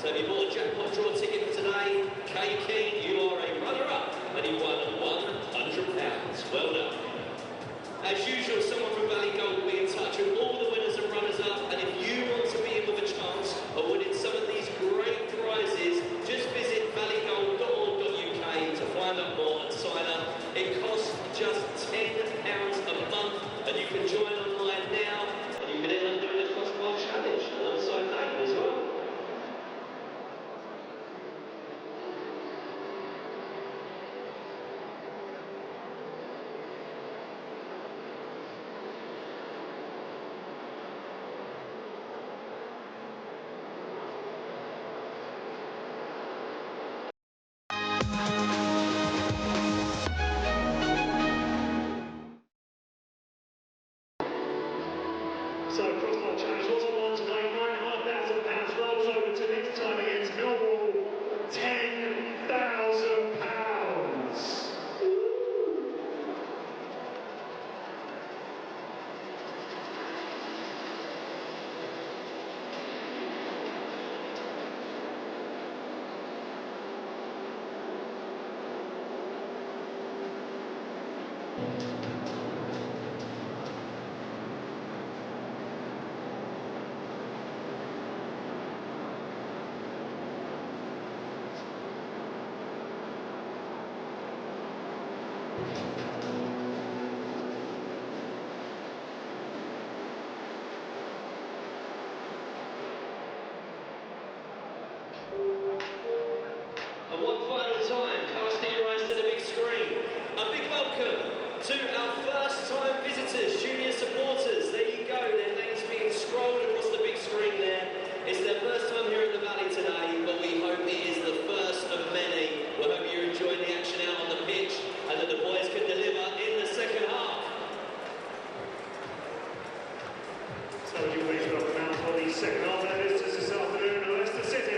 So if you bought a jackpot draw ticket for today, Kay Keane, you are a runner-up, and you won £100. Well done. As usual, someone from Valley Gold will be in touch with all the winners and runners-up, and if you want to be in with a chance of winning some of these great prizes, just visit valleygold.org.uk to find out more and sign up. It costs just £10 a month, and you can join online now, and you can end up doing the crossbar challenge alongside Nathan as well. And one final time, casting your eyes to the big screen. A big welcome to our first-time visitors, junior supporters. There you go, their names being scrolled across the big screen there. It's their first time here at the Valley today, but we hope it is the first of many. We hope you're enjoying the action out on the pitch and that the boys can deliver in the second half. So would you please welcome out for the second half of the visitors this afternoon, Leicester City.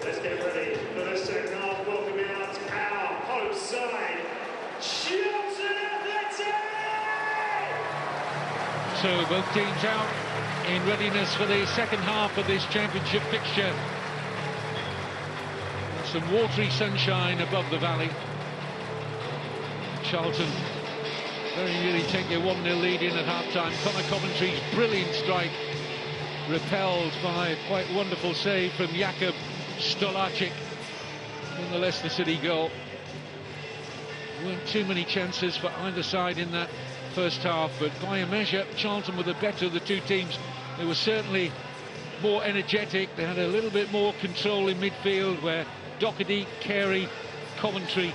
Let's get ready for the second half. Welcome out our home side, Charlton Athletic! So both teams out in readiness for the second half of this championship fixture. Some watery sunshine above the valley. Charlton very nearly take their 1-0 lead in at half-time. Connor Coventry's brilliant strike repelled by a quite wonderful save from Jakub Stolarczyk in the Leicester City goal. Weren't too many chances for either side in that first half, but by a measure Charlton were the better of the two teams. They were certainly more energetic, they had a little bit more control in midfield, where Doherty, Carey, Coventry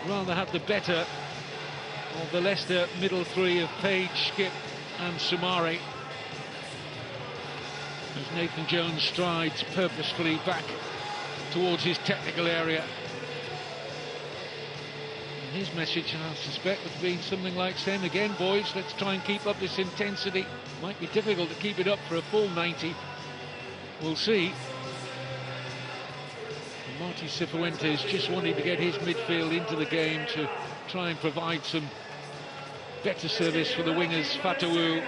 rather had the better of the Leicester middle three of Page, Skip and Soumare, as Nathan Jones strides purposefully back towards his technical area. And his message, I suspect, would be something like saying, again boys, let's try and keep up this intensity. Might be difficult to keep it up for a full 90. We'll see. And Marty Cifuentes just wanting to get his midfield into the game to try and provide some better service for the wingers Fatawu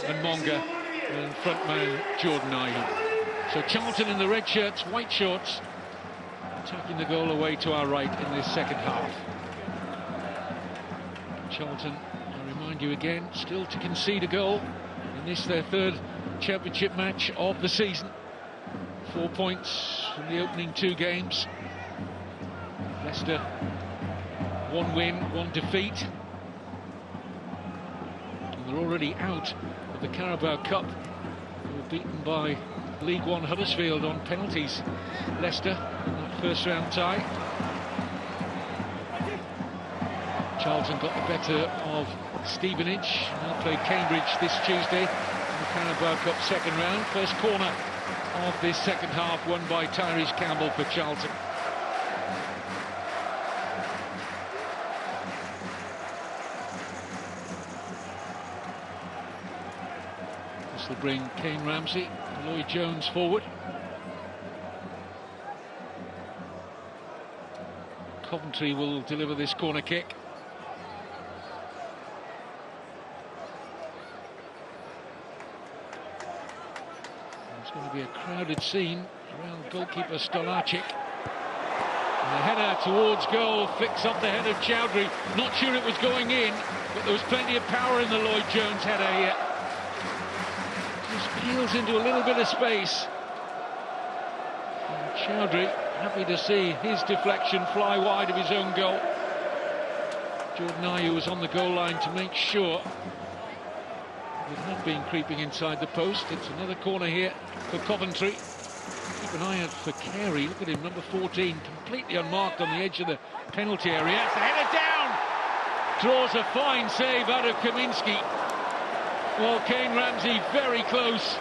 and Monga and frontman Jordan Ayew. So Charlton in the red shirts, white shorts, attacking the goal away to our right in this second half. Charlton, I remind you again, still to concede a goal in this their third championship match of the season. 4 points from the opening two games. Leicester, 1 win, 1 defeat. And they're already out of the Carabao Cup. They were beaten by League One Huddersfield on penalties. Leicester in that first round tie. Charlton got the better of Stevenage. They'll play Cambridge this Tuesday in the Carabao Cup second round. First corner of this second half won by Tyrese Campbell for Charlton. This will bring Kane Ramsey, Lloyd Jones forward. Coventry will deliver this corner kick. It's going to be a crowded scene around goalkeeper Stolarczyk. And the header towards goal flicks up the head of Chowdhury. Not sure it was going in, but there was plenty of power in the Lloyd Jones header here. Just peels into a little bit of space. And Chowdhury happy to see his deflection fly wide of his own goal. Jordan Ayew was on the goal line to make sure it had been creeping inside the post. It's another corner here for Coventry. Keep an eye out for Carey. Look at him, number 14, completely unmarked on the edge of the penalty area. That's the header down! Draws a fine save out of Kaminski. Well, Kane Ramsey very close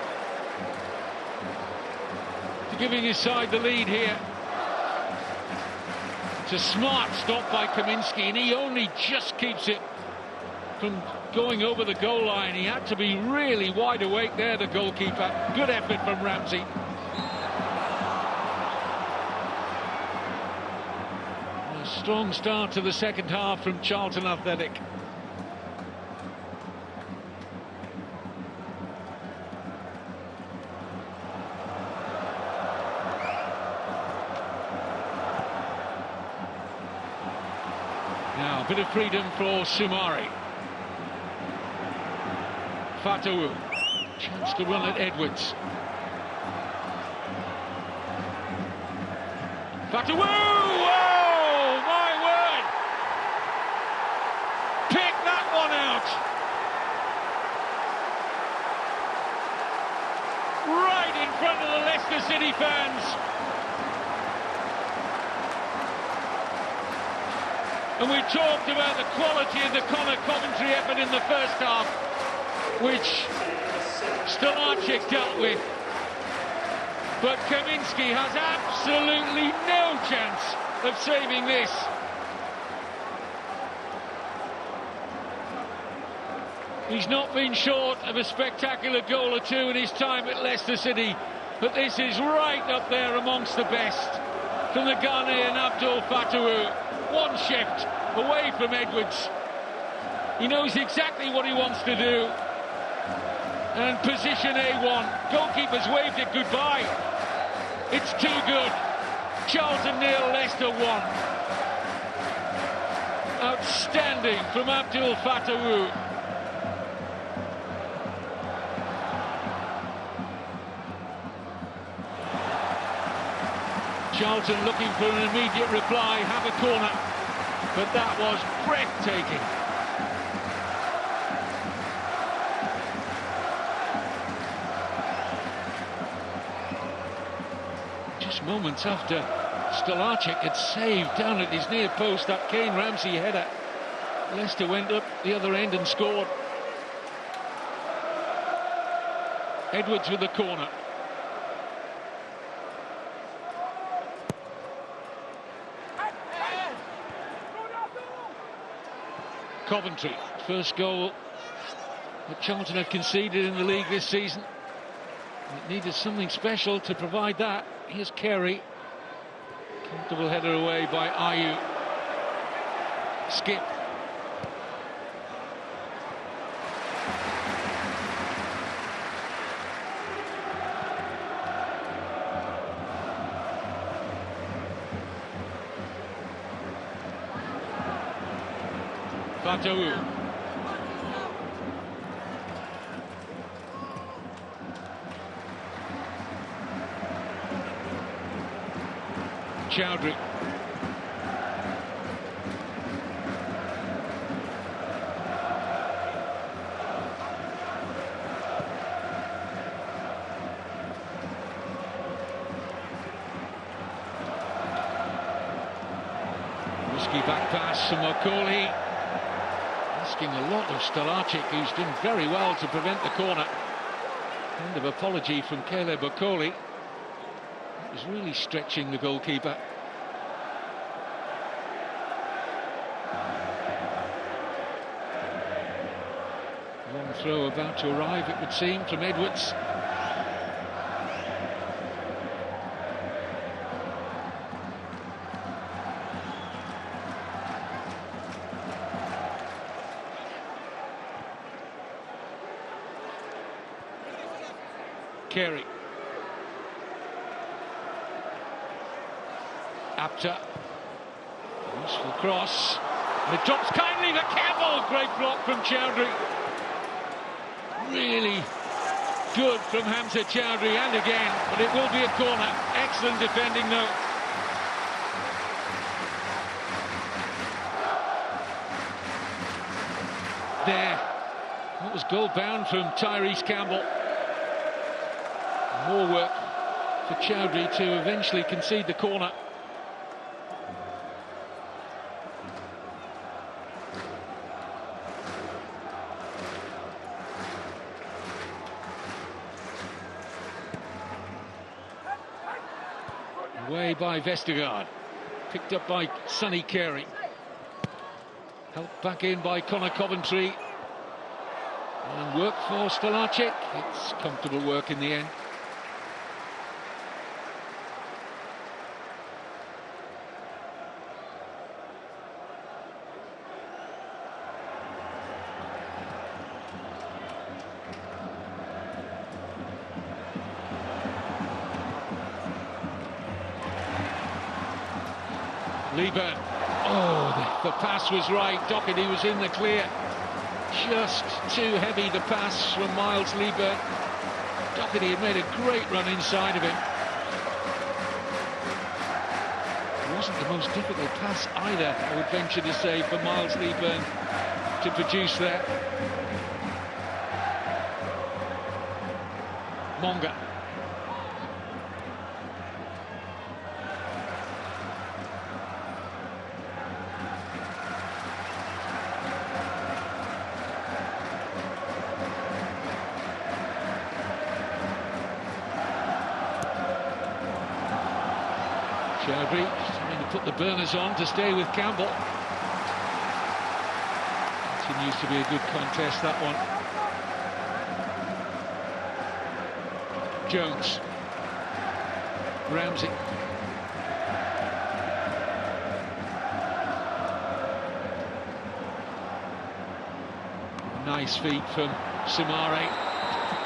to giving his side the lead here. It's a smart stop by Kaminski, and he only just keeps it from going over the goal line. He had to be really wide awake there, the goalkeeper. Good effort from Ramsey. A strong start to the second half from Charlton Athletic. Now, a bit of freedom for Sumari. Fatawu, chance to run at Edwards. Fatawu! Oh, my word! Pick that one out! Right in front of the Leicester City fans. And we talked about the quality of the Connor Coventry effort in the first half, which Stolarczyk dealt with. But Kaminski has absolutely no chance of saving this. He's not been short of a spectacular goal or two in his time at Leicester City, but this is right up there amongst the best. From the Ghanaian Abdul Fatawu, one shift away from Edwards. He knows exactly what he wants to do. And position A1. Goalkeeper's waved it goodbye. It's too good. Charlton 0, Leicester 1. Outstanding from Abdul Fatawu. Charlton looking for an immediate reply, have a corner. But that was breathtaking. Just moments after Stolarczyk had saved down at his near post that Kane Ramsey header, Leicester went up the other end and scored. Edwards with the corner. Coventry, first goal that Charlton had conceded in the league this season. It needed something special to provide that. Here's Carey. Comfortable header away by Ayew. Skip. Fatawu. Chowdhury. Risky back pass from Macaulay. Asking a lot of Stolarczyk, who's done very well to prevent the corner. End of apology from Caleb Macaulay. It was really stretching the goalkeeper. Long throw about to arrive, it would seem, from Edwards. Carey. Apter. Useful cross. And it drops kindly to Campbell. Great block from Chowdhury. Really good from Hamza Chowdhury, and again, but it will be a corner. Excellent defending though. There. That was goal bound from Tyrese Campbell. More work for Chowdhury to eventually concede the corner. Away by Vestergaard. Picked up by Sonny Carey. Helped back in by Connor Coventry. And work for Stolacic. It's comfortable work in the end. Leeburn. Oh, the pass was right. Doherty was in the clear. Just too heavy the pass from Miles Leeburn. Doherty had made a great run inside of him. It wasn't the most difficult pass either, I would venture to say, for Miles Leeburn to produce there. Monga. Sherbury trying to put the burners on to stay with Campbell. Continues to be a good contest, that one. Jones. Ramsey. Nice feet from Simare.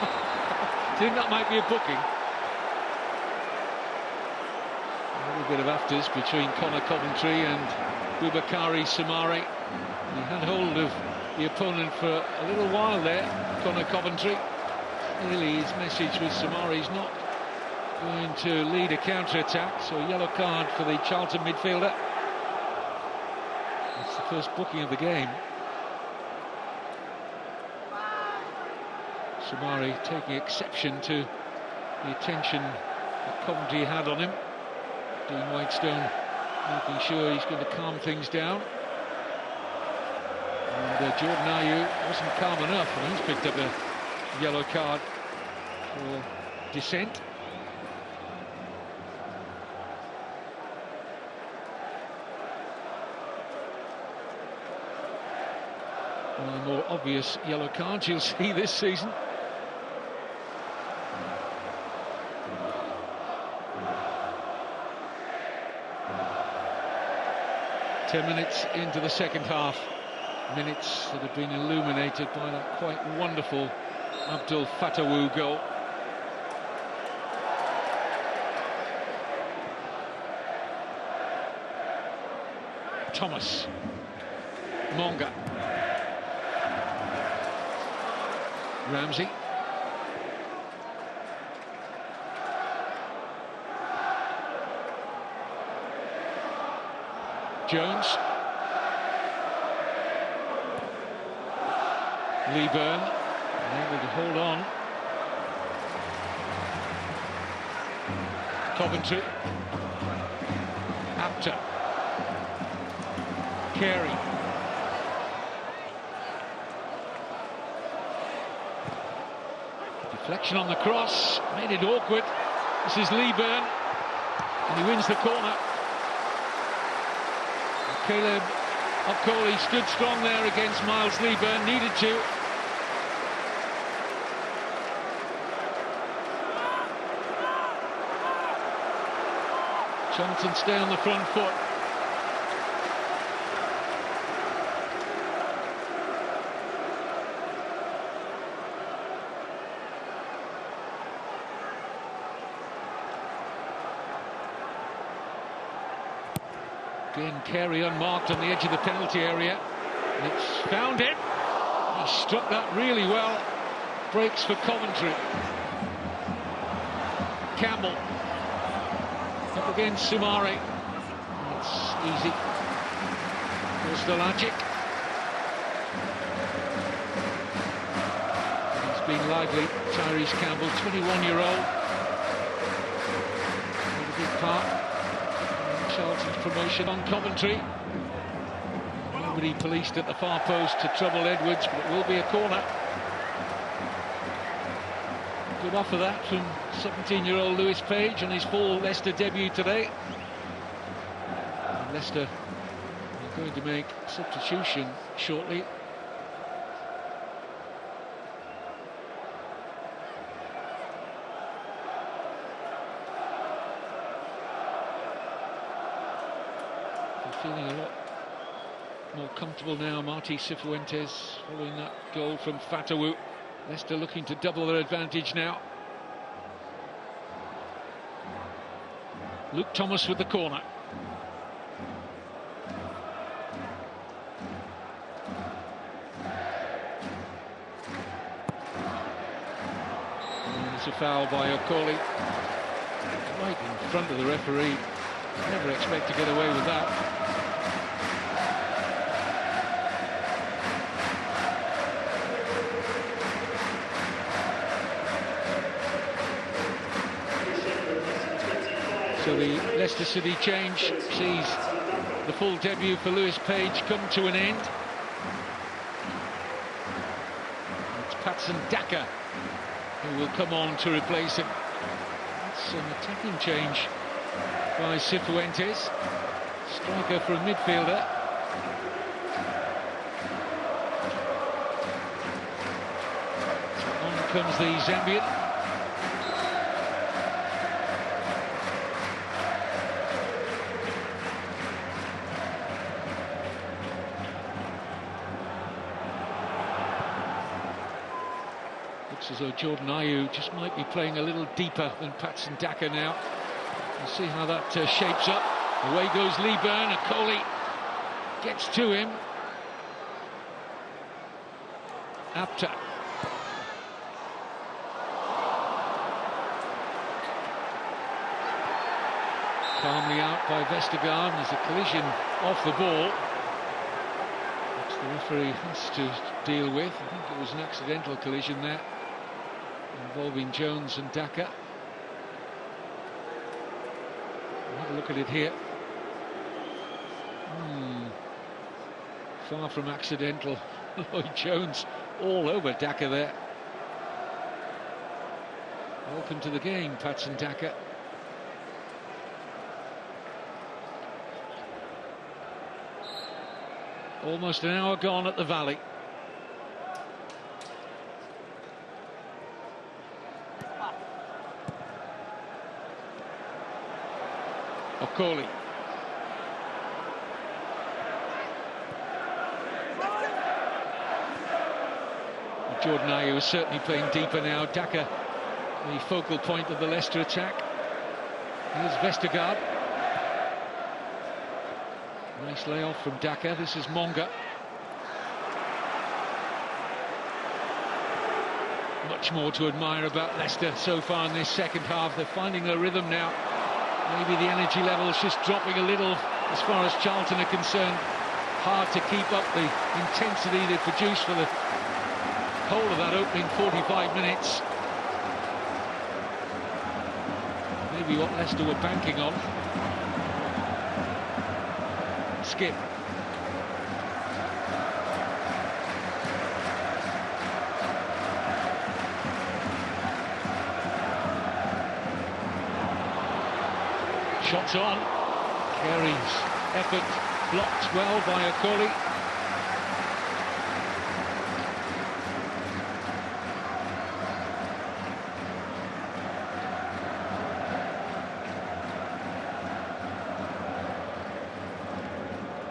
I think that might be a booking. A little bit of afters between Connor Coventry and Boubakary Simare. He had hold of the opponent for a little while there, Connor Coventry. Clearly his message with Simare is not going to lead a counter-attack, so a yellow card for the Charlton midfielder. That's the first booking of the game. Simare taking exception to the attention that Coventry had on him. Dean Whitestone making sure he's going to calm things down. And Jordan Ayew wasn't calm enough, and he's picked up a yellow card for dissent. One of the more obvious yellow cards you'll see this season. Ten minutes into the second half. Minutes that have been illuminated by that quite wonderful Abdul Fatawu goal. Thomas. Monga. Ramsey. Jones. Leeburn able to hold on. Coventry. Apter. Carey. Deflection on the cross, made it awkward. This is Leeburn, and he wins the corner. Caleb Okoli stood strong there against Miles Leeburn, needed to. Charlton stay on the front foot. Again, Carey unmarked on the edge of the penalty area. And it's found him. He struck that really well. Breaks for Coventry. Campbell. Up against Simare. It's easy. For Stolacic. He's been lively. Tyrese Campbell, 21-year-old. Made a big part. Charlton's promotion on Coventry. Nobody policed at the far post to trouble Edwards, but it will be a corner. Good offer that from 17-year-old Lewis Page on his full Leicester debut today. Leicester are going to make substitution shortly. Feeling a lot more comfortable now. Martí Cifuentes following that goal from Fatawu. Leicester looking to double their advantage now. Luke Thomas with the corner. And it's a foul by Okoli. Right in front of the referee. Never expect to get away with that. So the Leicester City change sees the full debut for Lewis Page come to an end. It's Patson Daka who will come on to replace him. It's an attacking change by Cifuentes, striker for a midfielder. On comes the Zambian. Looks as though Jordan Ayew just might be playing a little deeper than Patson Daka now. We'll see how that shapes up. Away goes Lee Byrne. Okoli gets to him. Apta. Calmly out by Vestergaard. There's a collision off the ball, which the referee has to deal with. I think it was an accidental collision there, involving Jones and Daka. Have a look at it here. Far from accidental. Lloyd Jones all over Daka there. Welcome to the game, Patson Daka. Almost an hour gone at the Valley. Okoli. Jordan Ayew is certainly playing deeper now. Daka, the focal point of the Leicester attack. Here's Vestergaard. Nice layoff from Daka. This is Monga. Much more to admire about Leicester so far in this second half. They're finding their rhythm now. Maybe the energy level is just dropping a little as far as Charlton are concerned. Hard to keep up the intensity they produced for the whole of that opening 45 minutes. Maybe what Leicester were banking on. Skip. Shots on. Carey's effort blocked well by Okoli.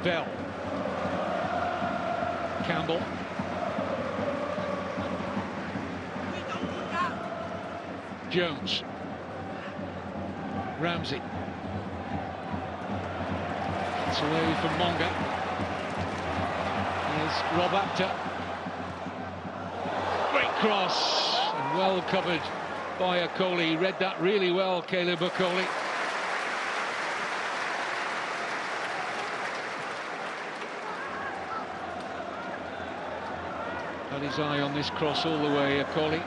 Bell. Campbell. Jones. Ramsey. It's away from Monga. Here's Rob Apter. Great cross, and well covered by Okoli. Read that really well, Caleb Okoli. Had his eye on this cross all the way, Okoli.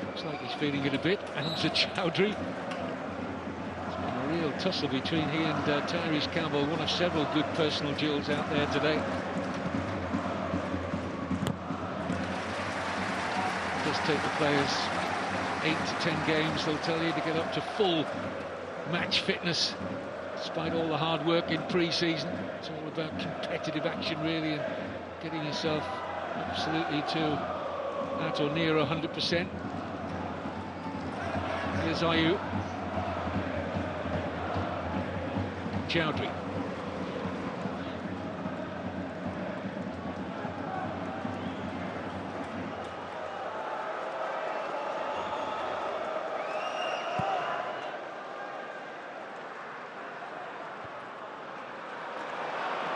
Looks like he's feeling it a bit. Hamza Chowdhury. It's been a real tussle between he and Tyrese Campbell, one of several good personal duels out there today. It does take the players 8 to 10 games, they'll tell you, to get up to full match fitness, despite all the hard work in pre-season. It's all about competitive action, really, and getting yourself absolutely to at or near 100%. Here's Ayew. Chowdhury.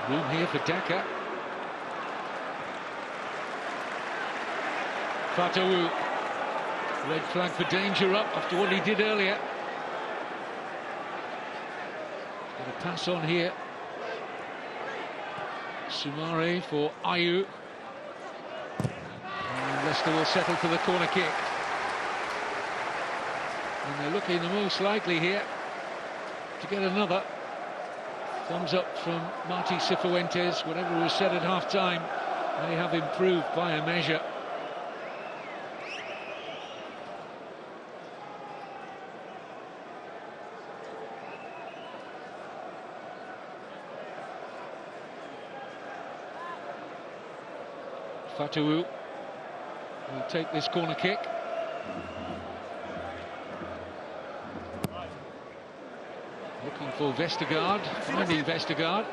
Room here for Daka. Fatawu. Red flag for danger up after what he did earlier. Got a pass on here. Sumare for Ayew. And Leicester will settle for the corner kick. And they're looking the most likely here to get another. Thumbs up from Martí Cifuentes. Whatever was said at half-time, they have improved by a measure. Fatawu will take this corner kick. Looking for Vestergaard, finding Vestergaard.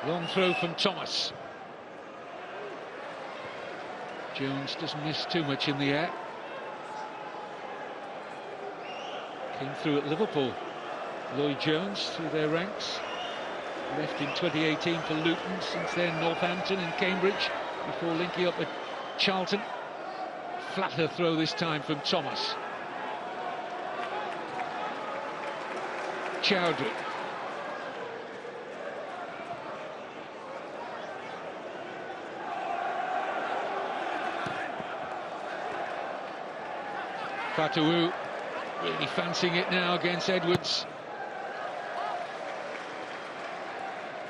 Long throw from Thomas. Jones doesn't miss too much in the air. Came through at Liverpool. Lloyd Jones through their ranks. Left in 2018 for Luton, since then Northampton and Cambridge, before linking up with Charlton. Flatter throw this time from Thomas. Chowdhury. Fatawu really fancying it now against Edwards.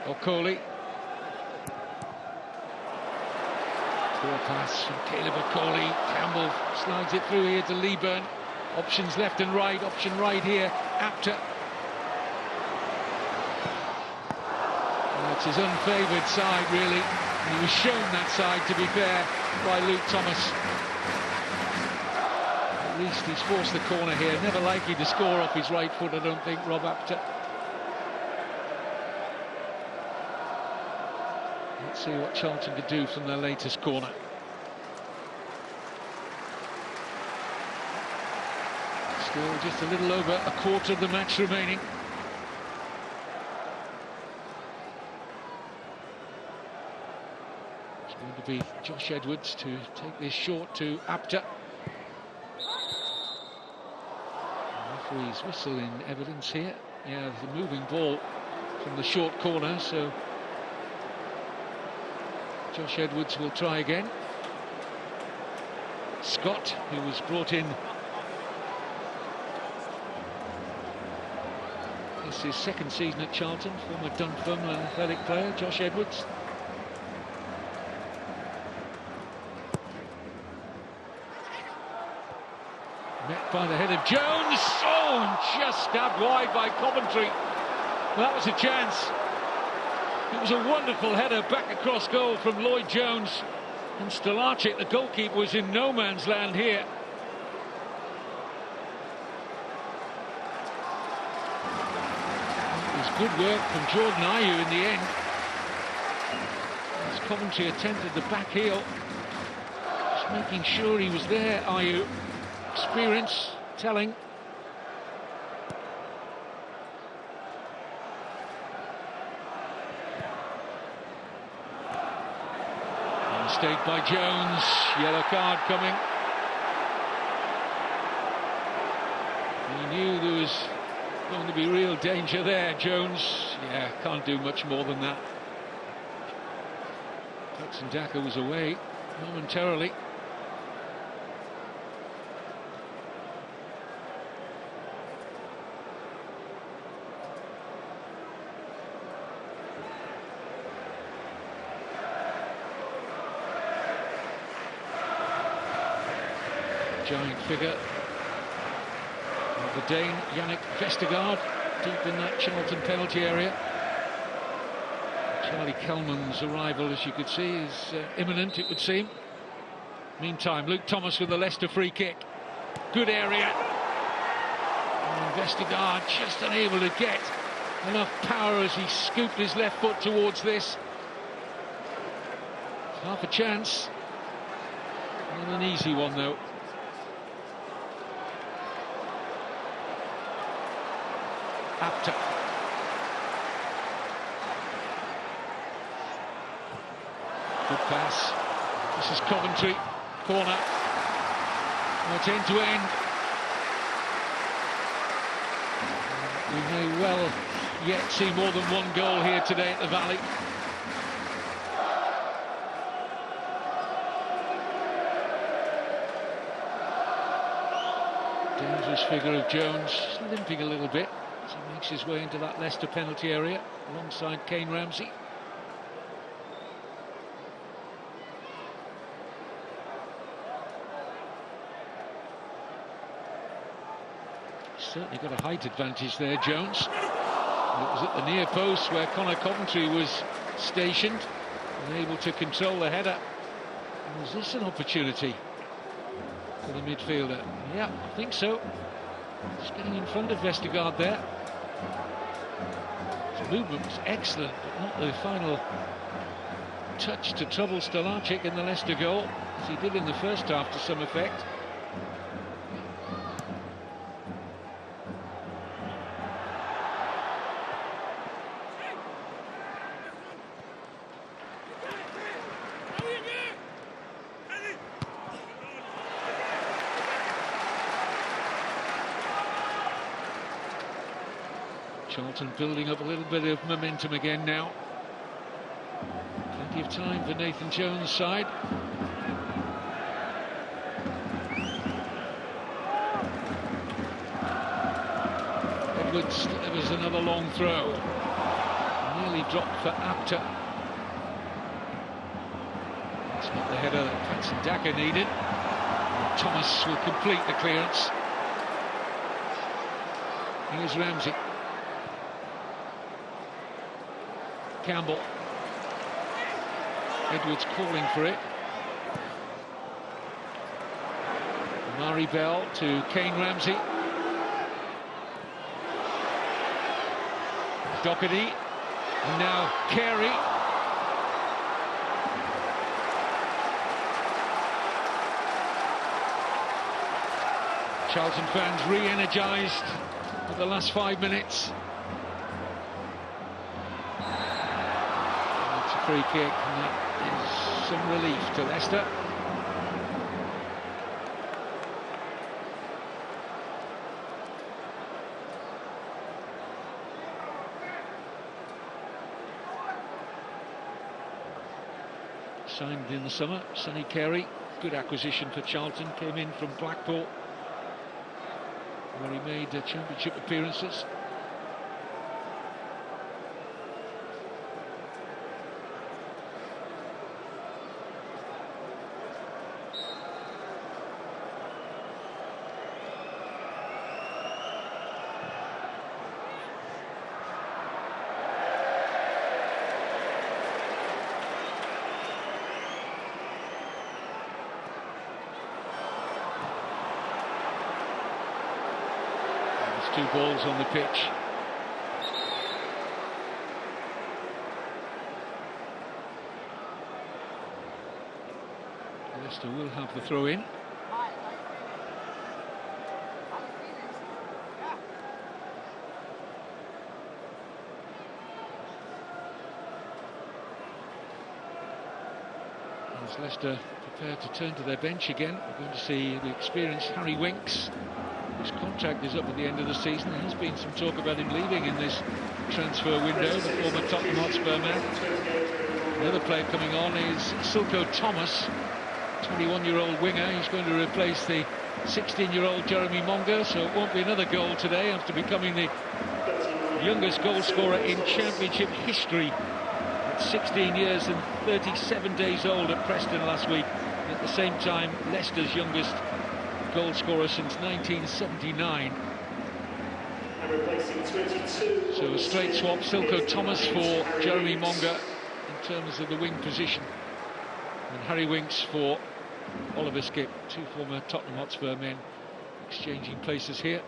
Okoli. Poor pass from Caleb Okoli. Campbell slides it through here to Leeburn. Options left and right. Option right here. Apter. It's his unfavoured side, really. And he was shown that side, to be fair, by Luke Thomas. At least he's forced the corner here. Never likely to score off his right foot, I don't think, Rob Apter. Let's see what Charlton could do from their latest corner. Still just a little over a quarter of the match remaining. It's going to be Josh Edwards to take this short to Apter. Referee's whistle in evidence here. Yeah, the moving ball from the short corner, so Josh Edwards will try again. Scott, who was brought in, this is his second season at Charlton, former Dunfermline Athletic player, Josh Edwards. Met by the head of Jones. Oh, and just stabbed wide by Coventry. Well, that was a chance. It was a wonderful header back across goal from Lloyd Jones. And Stalacic, the goalkeeper, was in no man's land here. It was good work from Jordan Ayew in the end. As Coventry attempted the back heel. Just making sure he was there, Ayew. Experience telling. Mistake by Jones. Yellow card coming. He knew there was going to be real danger there, Jones. Yeah, can't do much more than that. Daka was away momentarily. Giant figure of the Dane, Yannick Vestergaard, deep in that Charlton penalty area. Charlie Kelman's arrival, as you could see, is imminent, it would seem. Meantime, Luke Thomas with the Leicester free kick. Good area. And Vestergaard just unable to get enough power as he scooped his left foot towards this. Half a chance. Not an easy one, though. Apter. Good pass. This is Coventry. Corner. It's end to end. We may well yet see more than one goal here today at the Valley. Dangerous figure of Jones, limping a little bit as he makes his way into that Leicester penalty area alongside Kane Ramsey. Certainly got a height advantage there, Jones. It was at the near post where Connor Coventry was stationed and able to control the header. And was this an opportunity for the midfielder? Yeah, I think so. Just getting in front of Vestergaard there. His movement was excellent, but not the final touch to trouble Stolarczyk in the Leicester goal, as he did in the first half to some effect. Charlton building up a little bit of momentum again now. Plenty of time for Nathan Jones' side. Edwards delivers another long throw. Nearly dropped for Apter. That's not the header that Daka needed. Thomas will complete the clearance. Here's Ramsey. Campbell. Edwards calling for it. Mari Bell to Kane Ramsey. Doherty. And now Carey. Charlton fans re-energised for the last 5 minutes. Free kick, and that is some relief to Leicester. Signed in the summer, Sonny Carey, good acquisition for Charlton, came in from Blackpool, where he made championship appearances. Two balls on the pitch. Leicester will have the throw in. As Leicester prepare to turn to their bench again, we're going to see the experienced Harry Winks. His contract is up at the end of the season. There has been some talk about him leaving in this transfer window, the former Tottenham Hotspur man. The other player coming on is Silko Thomas, 21-year-old winger. He's going to replace the 16-year-old Jeremy Monga, so it won't be another goal today after becoming the youngest goal scorer in Championship history at 16 years and 37 days old at Preston last week. At the same time, Leicester's youngest goal scorer since 1979. So a straight swap, Silko Thomas for Jeremy Monga in terms of the wing position, and Harry Winks for Oliver Skipp, two former Tottenham Hotspur men exchanging places here.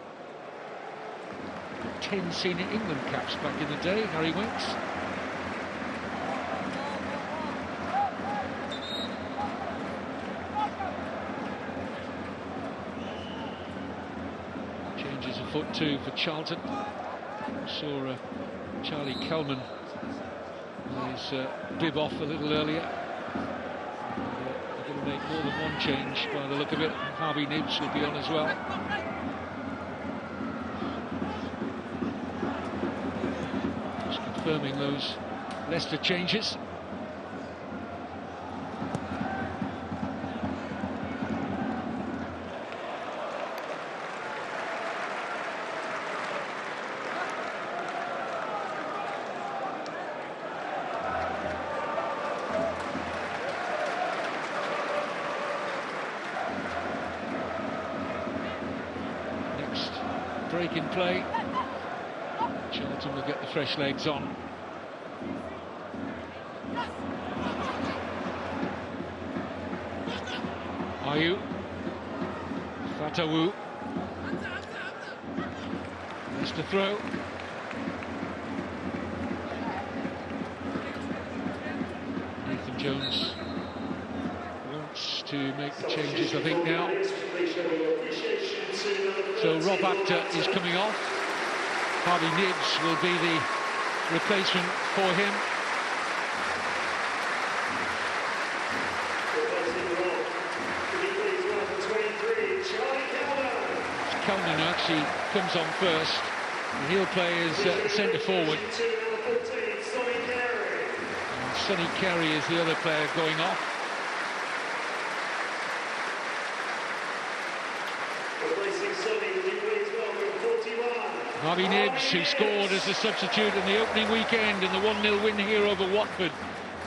10 senior England caps back in the day, Harry Winks. Changes a foot too for Charlton. Saw Charlie Kelman his bib off a little earlier. They're going to make more than one change by the look of it. Harvey Nibbs will be on as well. Just confirming those Leicester changes. Break in play. Charlton will get the fresh legs on. Ayew. Fatawu. Leicester throw. Nathan Jones wants to make the changes, I think, now. So Rob Apter is coming off. Harvey Nibbs will be the replacement for him. Kelman actually comes on first, and he'll play as centre forward. And Sonny Carey is the other player going off. Harvey Nibbs, who scored as a substitute in the opening weekend in the 1-0 win here over Watford.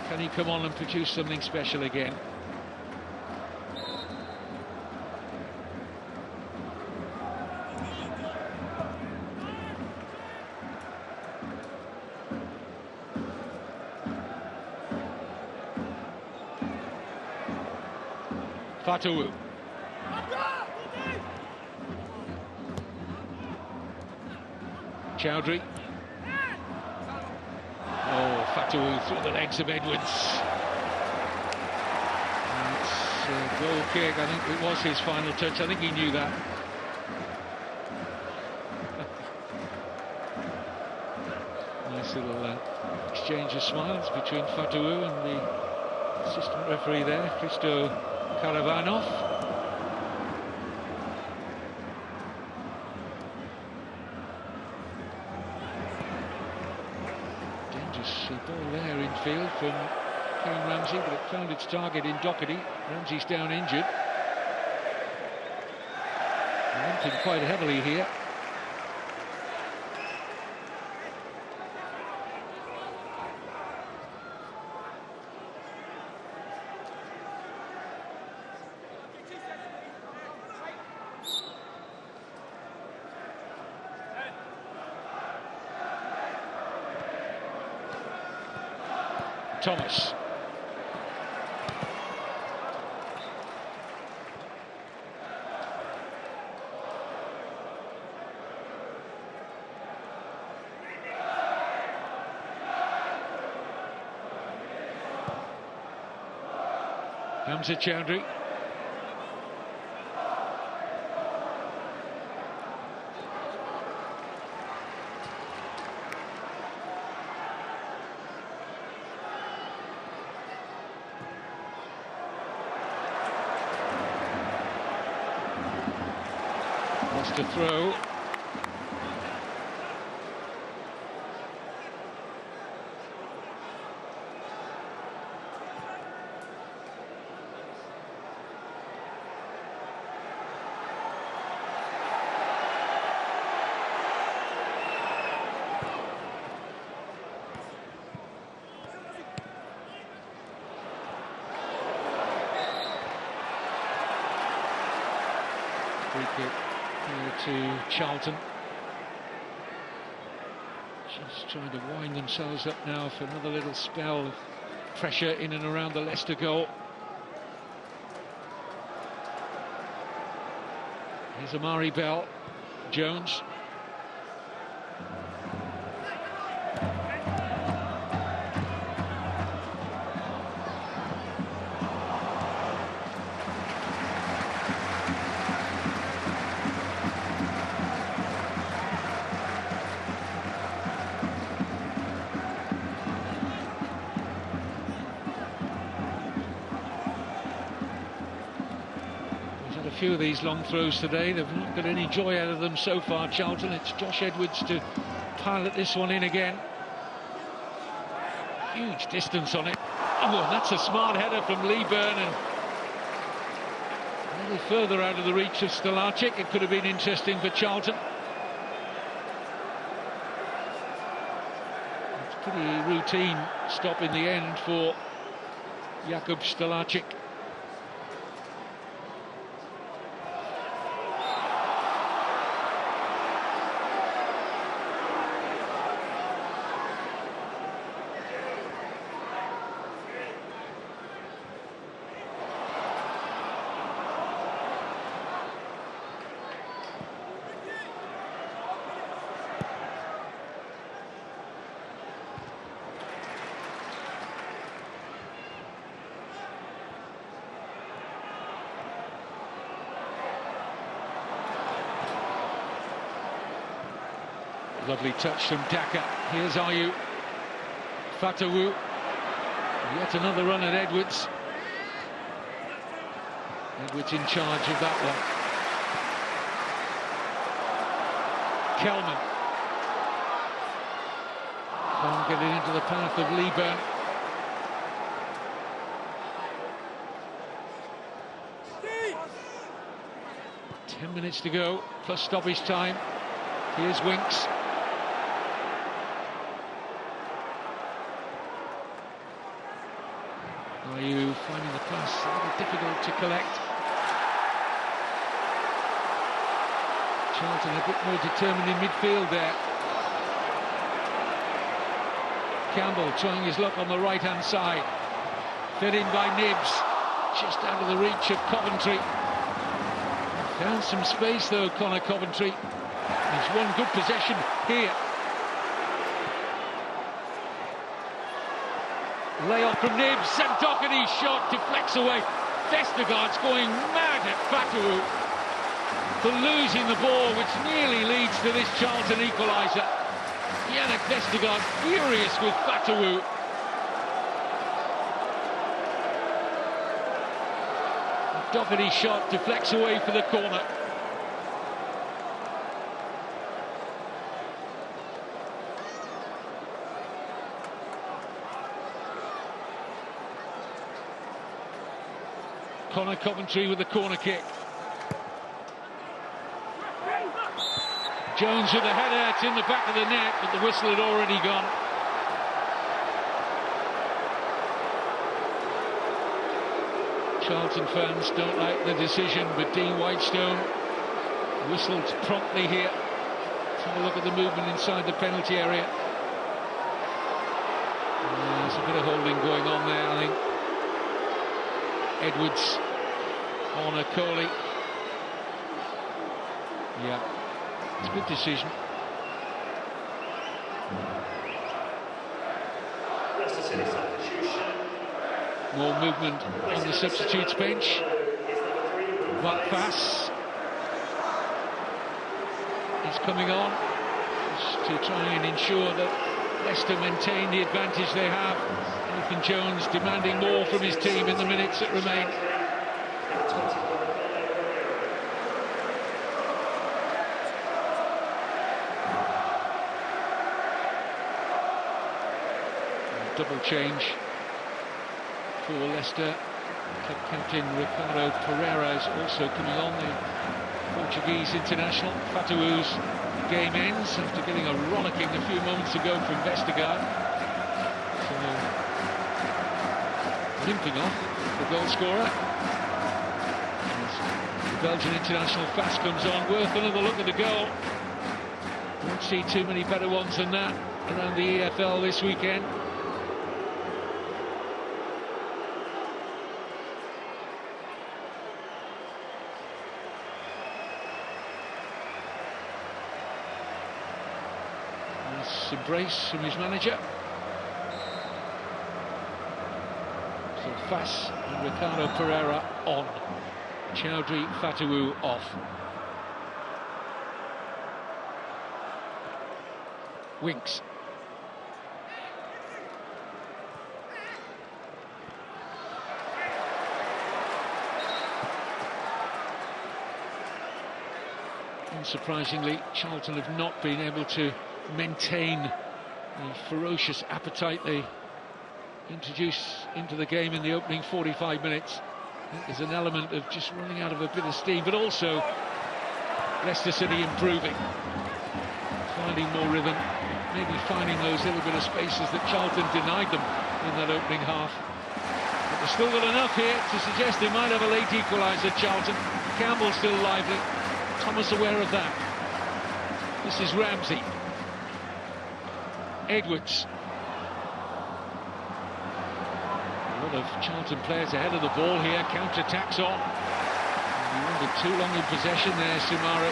Can he come on and produce something special again? Fatawu. Chowdhury. Oh, Fatawu through the legs of Edwards. It's a goal kick. I think it was his final touch. I think he knew that. Nice little exchange of smiles between Fatawu and the assistant referee there, Christo Karavanov. Ball there in field from Kane Ramsey, but it found its target in Doherty. Ramsey's down injured. Limping quite heavily here. Thomas. Hamza Chowdhury. to throw. Free kick here to Charlton. Just trying to wind themselves up now for another little spell of pressure in and around the Leicester goal. Here's Amari Bell. Jones. A few of these long throws today. They've not got any joy out of them so far, Charlton. It's Josh Edwards to pilot this one in again. Huge distance on it. Oh, that's a smart header from Lee Byrne, and a little further out of the reach of Stolacic. It could have been interesting for Charlton. It's a pretty routine stop in the end for Jakub Stolacic. Lovely touch from Daka. Here's Ayew. Fatawu. Yet another run at Edwards. Edwards in charge of that one. Kelman. Can't get it into the path of Lee Byrne. Ten minutes to go, plus stoppage time. Here's Winks. Ayew finding the pass a little difficult to collect. Charlton a bit more determined in midfield there. Campbell trying his luck on the right-hand side. Fed in by Nibbs, just out of the reach of Coventry. Found some space though, Connor Coventry. He's won good possession here. Layoff from Nibbs, and Doherty's shot deflects away. Vestergaard's going mad at Fatawu for losing the ball, which nearly leads to this Charlton equaliser. Yannick Vestergaard furious with Fatawu. Doherty's shot deflects away for the corner. Connor Coventry with the corner kick. Jones with the header, it's in the back of the net, but the whistle had already gone. Charlton fans don't like the decision, but Dean Whitestone whistled promptly here. Let's have a look at the movement inside the penalty area. There's a bit of holding going on there, I think. Edwards on a Coley. Yeah, it's a good decision. More movement on the substitutes bench. Vakpas is coming on just to try and ensure that Leicester maintain the advantage they have. Nathan Jones demanding more from his team in the minutes that remain. double change for Leicester. Club captain Ricardo Pereira is also coming on, the Portuguese international. Fatou's game ends after getting a rollicking a few moments ago from Vestergaard. So, limping off the goal scorer. As the Belgian international fast comes on, worth another look at the goal. Won't see too many better ones than that around the EFL this weekend. Nice embrace from his manager. So Fass and Ricardo Pereira on. Chowdhury, Fatou off. Winks. Unsurprisingly, Charlton have not been able to maintain the ferocious appetite they introduced into the game in the opening 45 minutes. I think there's an element of just running out of a bit of steam, but also Leicester City improving, finding more rhythm, maybe finding those little bit of spaces that Charlton denied them in that opening half. But they've still got enough here to suggest they might have a late equaliser, Charlton. Campbell still lively. Thomas aware of that. This is Ramsey. Edwards. A lot of Charlton players ahead of the ball here. Counter-attacks on. He wanted too long in possession there, Sumari.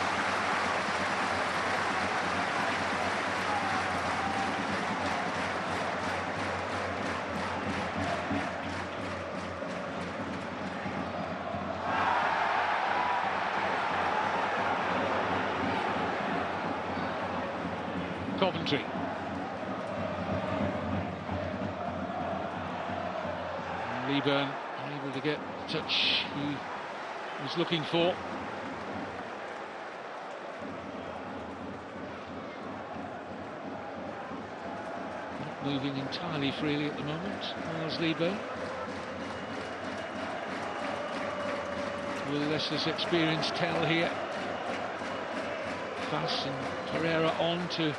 Coventry. Leeburn unable to get the touch he was looking for. Not moving entirely freely at the moment, Miles Leeburn. Will Leicester's experience tell here? Fass and Pereira on to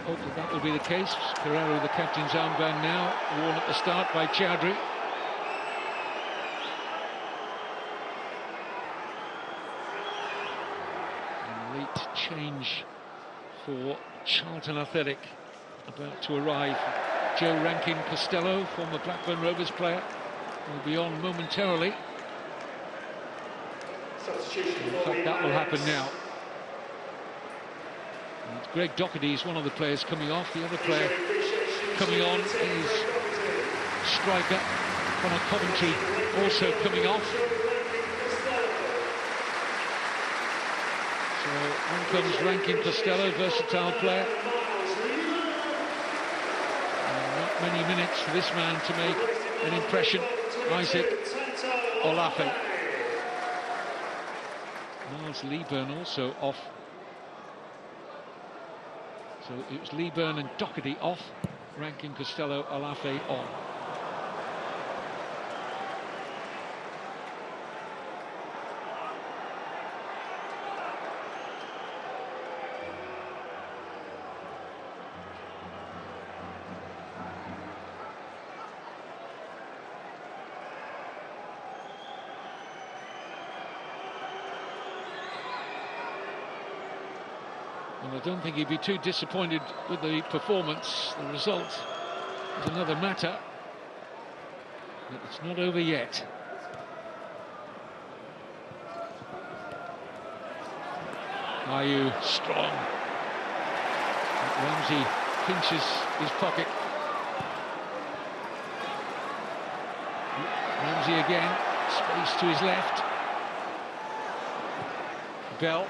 hope that will be the case. Pereira with the captain's armband now, worn at the start by Chowdhury. And late change for Charlton Athletic about to arrive. Joe Rankin Costello, former Blackburn Rovers player, will be on momentarily. In fact, that will happen now. Greg Doherty is one of the players coming off. The other player coming on is striker Connor Coventry, also coming off. So on comes Rankin Costello, versatile player. And not many minutes for this man to make an impression. Isaac Olafe. Miles Leeburn also off. So it was Leeburn and Doherty off, Rankin Costello, Olafe on. And I don't think he'd be too disappointed with the performance. The result is another matter, but it's not over yet. Ayew strong. Ramsey pinches his pocket. Ramsey again, space to his left. Bell.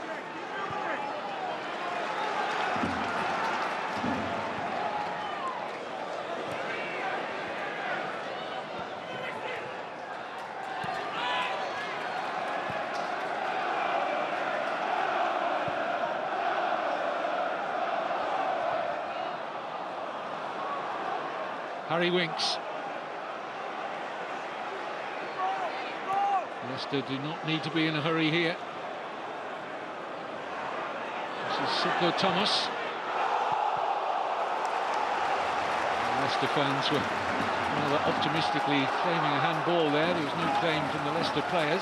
Harry Winks. Leicester do not need to be in a hurry here. This is Suko Thomas. The Leicester fans were rather optimistically claiming a handball there. There was no claim from the Leicester players.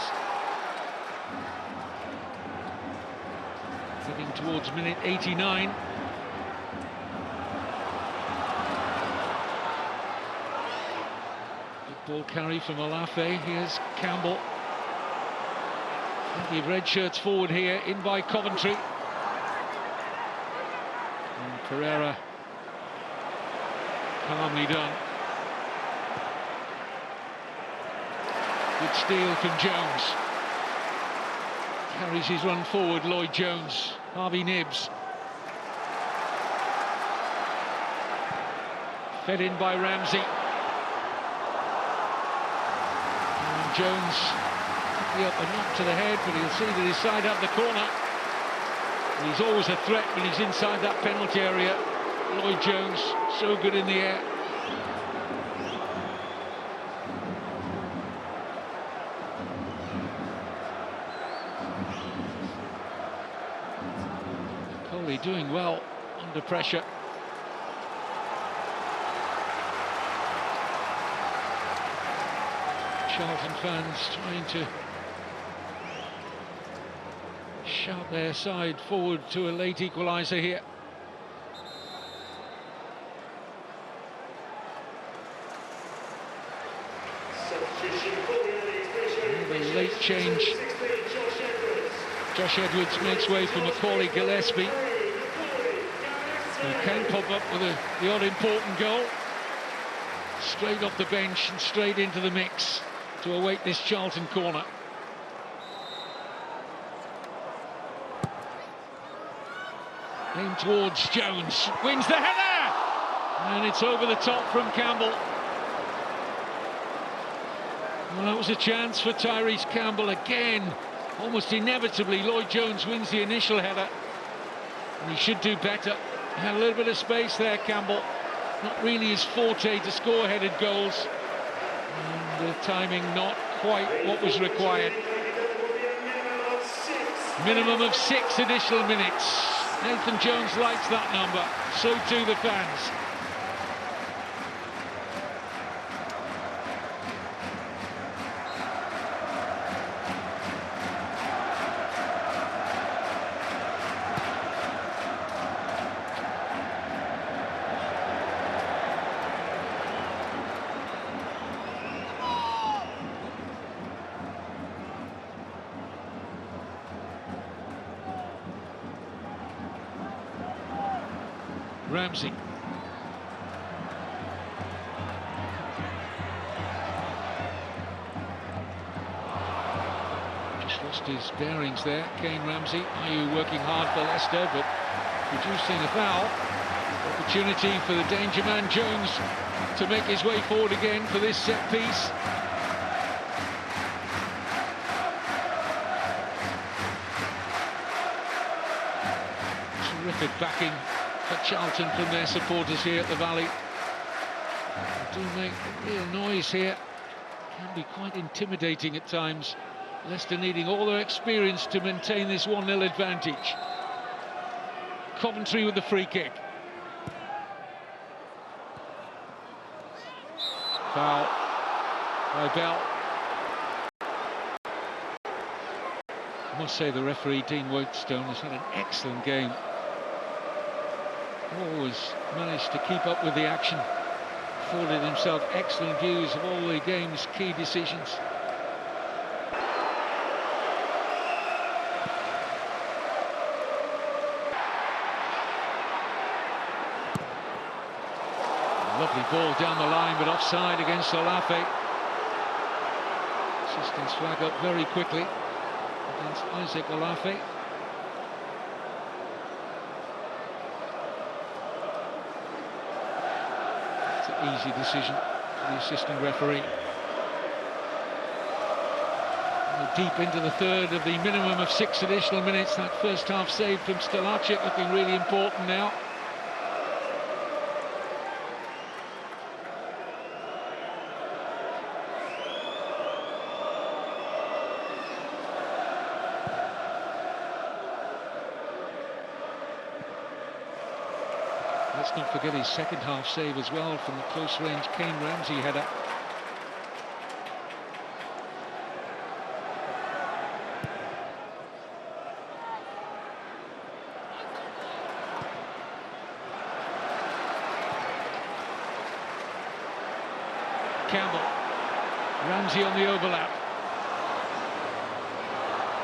Heading towards minute 89. Good ball carry from Olafe. Here's Campbell. Plenty of red shirts forward here, in by Coventry. And Pereira, calmly done. Good steal from Jones. Carries his run forward, Lloyd Jones. Harvey Nibbs. Fed in by Ramsey. And Jones up a knock to the head, but he'll see that his side up the corner. And he's always a threat when he's inside that penalty area. Lloyd Jones, so good in the air. Coley doing well under pressure. Charlton fans trying to shout their side forward to a late equaliser here. The late change. Josh Edwards makes way for Macaulay Gillespie, who can pop up with the odd important goal. Straight off the bench and straight into the mix to await this Charlton corner. Aim towards Jones, wins the header! And it's over the top from Campbell. Well, that was a chance for Tyrese Campbell again. Almost inevitably, Lloyd Jones wins the initial header. And he should do better. He had a little bit of space there, Campbell. Not really his forte to score headed goals. And the timing not quite what was required. Minimum of 6 additional minutes. Nathan Jones likes that number, so too the fans. Ramsey. Just lost his bearings there, Kane Ramsey. Ayew working hard for Leicester, but producing a foul. Opportunity for the danger man Jones to make his way forward again for this set piece. Terrific backing for Charlton from their supporters here at the Valley. They do make a real noise here. Can be quite intimidating at times. Leicester needing all their experience to maintain this 1-0 advantage. Coventry with the free kick. Foul by Bell. I must say the referee, Dean Wheatstone, has had an excellent game. Always managed to keep up with the action. Afforded himself excellent views of all the game's key decisions. Lovely ball down the line, but offside against Olafe. Assistants flag up very quickly against Isaac Olafe. Easy decision for the assistant referee. We're deep into the third of the minimum of 6 additional minutes. That first half save from Stelacic looking really important now. let's not forget his second half save as well from the close range Kane Ramsey header. Campbell, Ramsey on the overlap,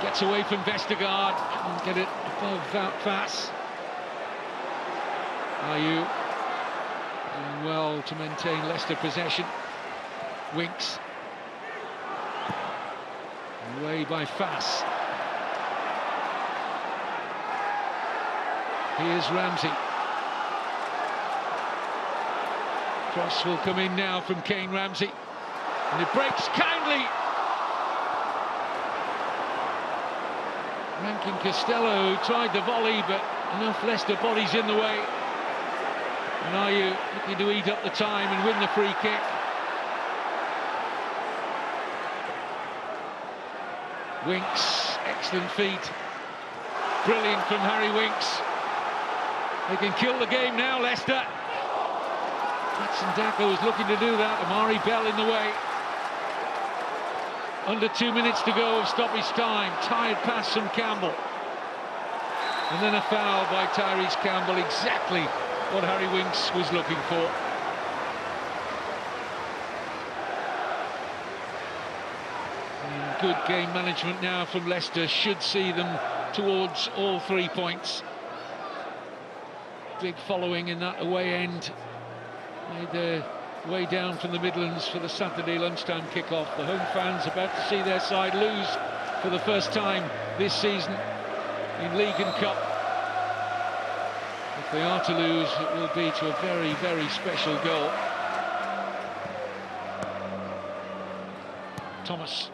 gets away from Vestergaard, can't get it above Vass. Ayew doing well to maintain Leicester possession. Winks, away by Fass. Here's Ramsey. Cross will come in now from Kane Ramsey, and it breaks kindly. Rankin Costello tried the volley, but enough Leicester bodies in the way. And Ayew looking to eat up the time and win the free kick. Winks, excellent feet. Brilliant from Harry Winks. They can kill the game now, Leicester. Hudson Dacko was looking to do that. Amari Bell in the way. Under 2 minutes to go of stoppage time. Tired pass from Campbell. And then a foul by Tyrese Campbell. Exactly what Harry Winks was looking for. And good game management now from Leicester. Should see them towards all 3 points. Big following in that away end. Made their way down from the Midlands for the Saturday lunchtime kickoff. The home fans about to see their side lose for the first time this season in League and Cup. If they are to lose, it will be to a very, very special goal. Thomas.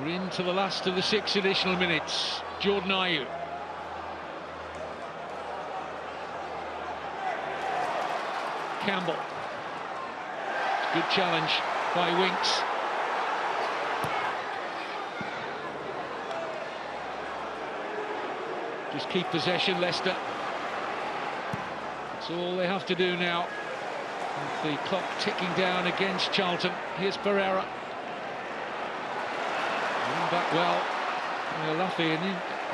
We're into the last of the 6 additional minutes. Jordan Ayew. Campbell. Good challenge by Winks. Just keep possession, Leicester. That's all they have to do now. With the clock ticking down against Charlton. Here's Pereira. Back well. Laffy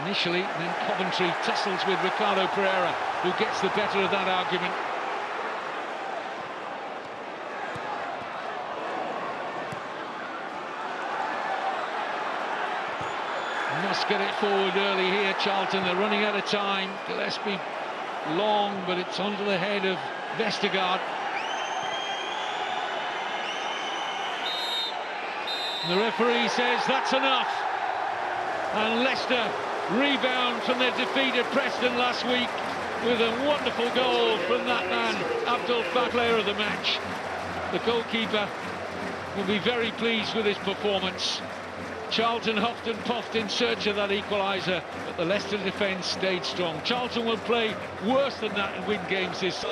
initially, and then Coventry tussles with Ricardo Pereira, who gets the better of that argument. Must get it forward early here, Charlton. They're running out of time. Gillespie long, but it's onto the head of Vestergaard. And the referee says that's enough. And Leicester rebound from their defeat at Preston last week with a wonderful goal from that man, Abdul Fattah, player of the match. The goalkeeper will be very pleased with his performance. Charlton huffed and puffed in search of that equaliser, but the Leicester defence stayed strong. Charlton will play worse than that and win games this season.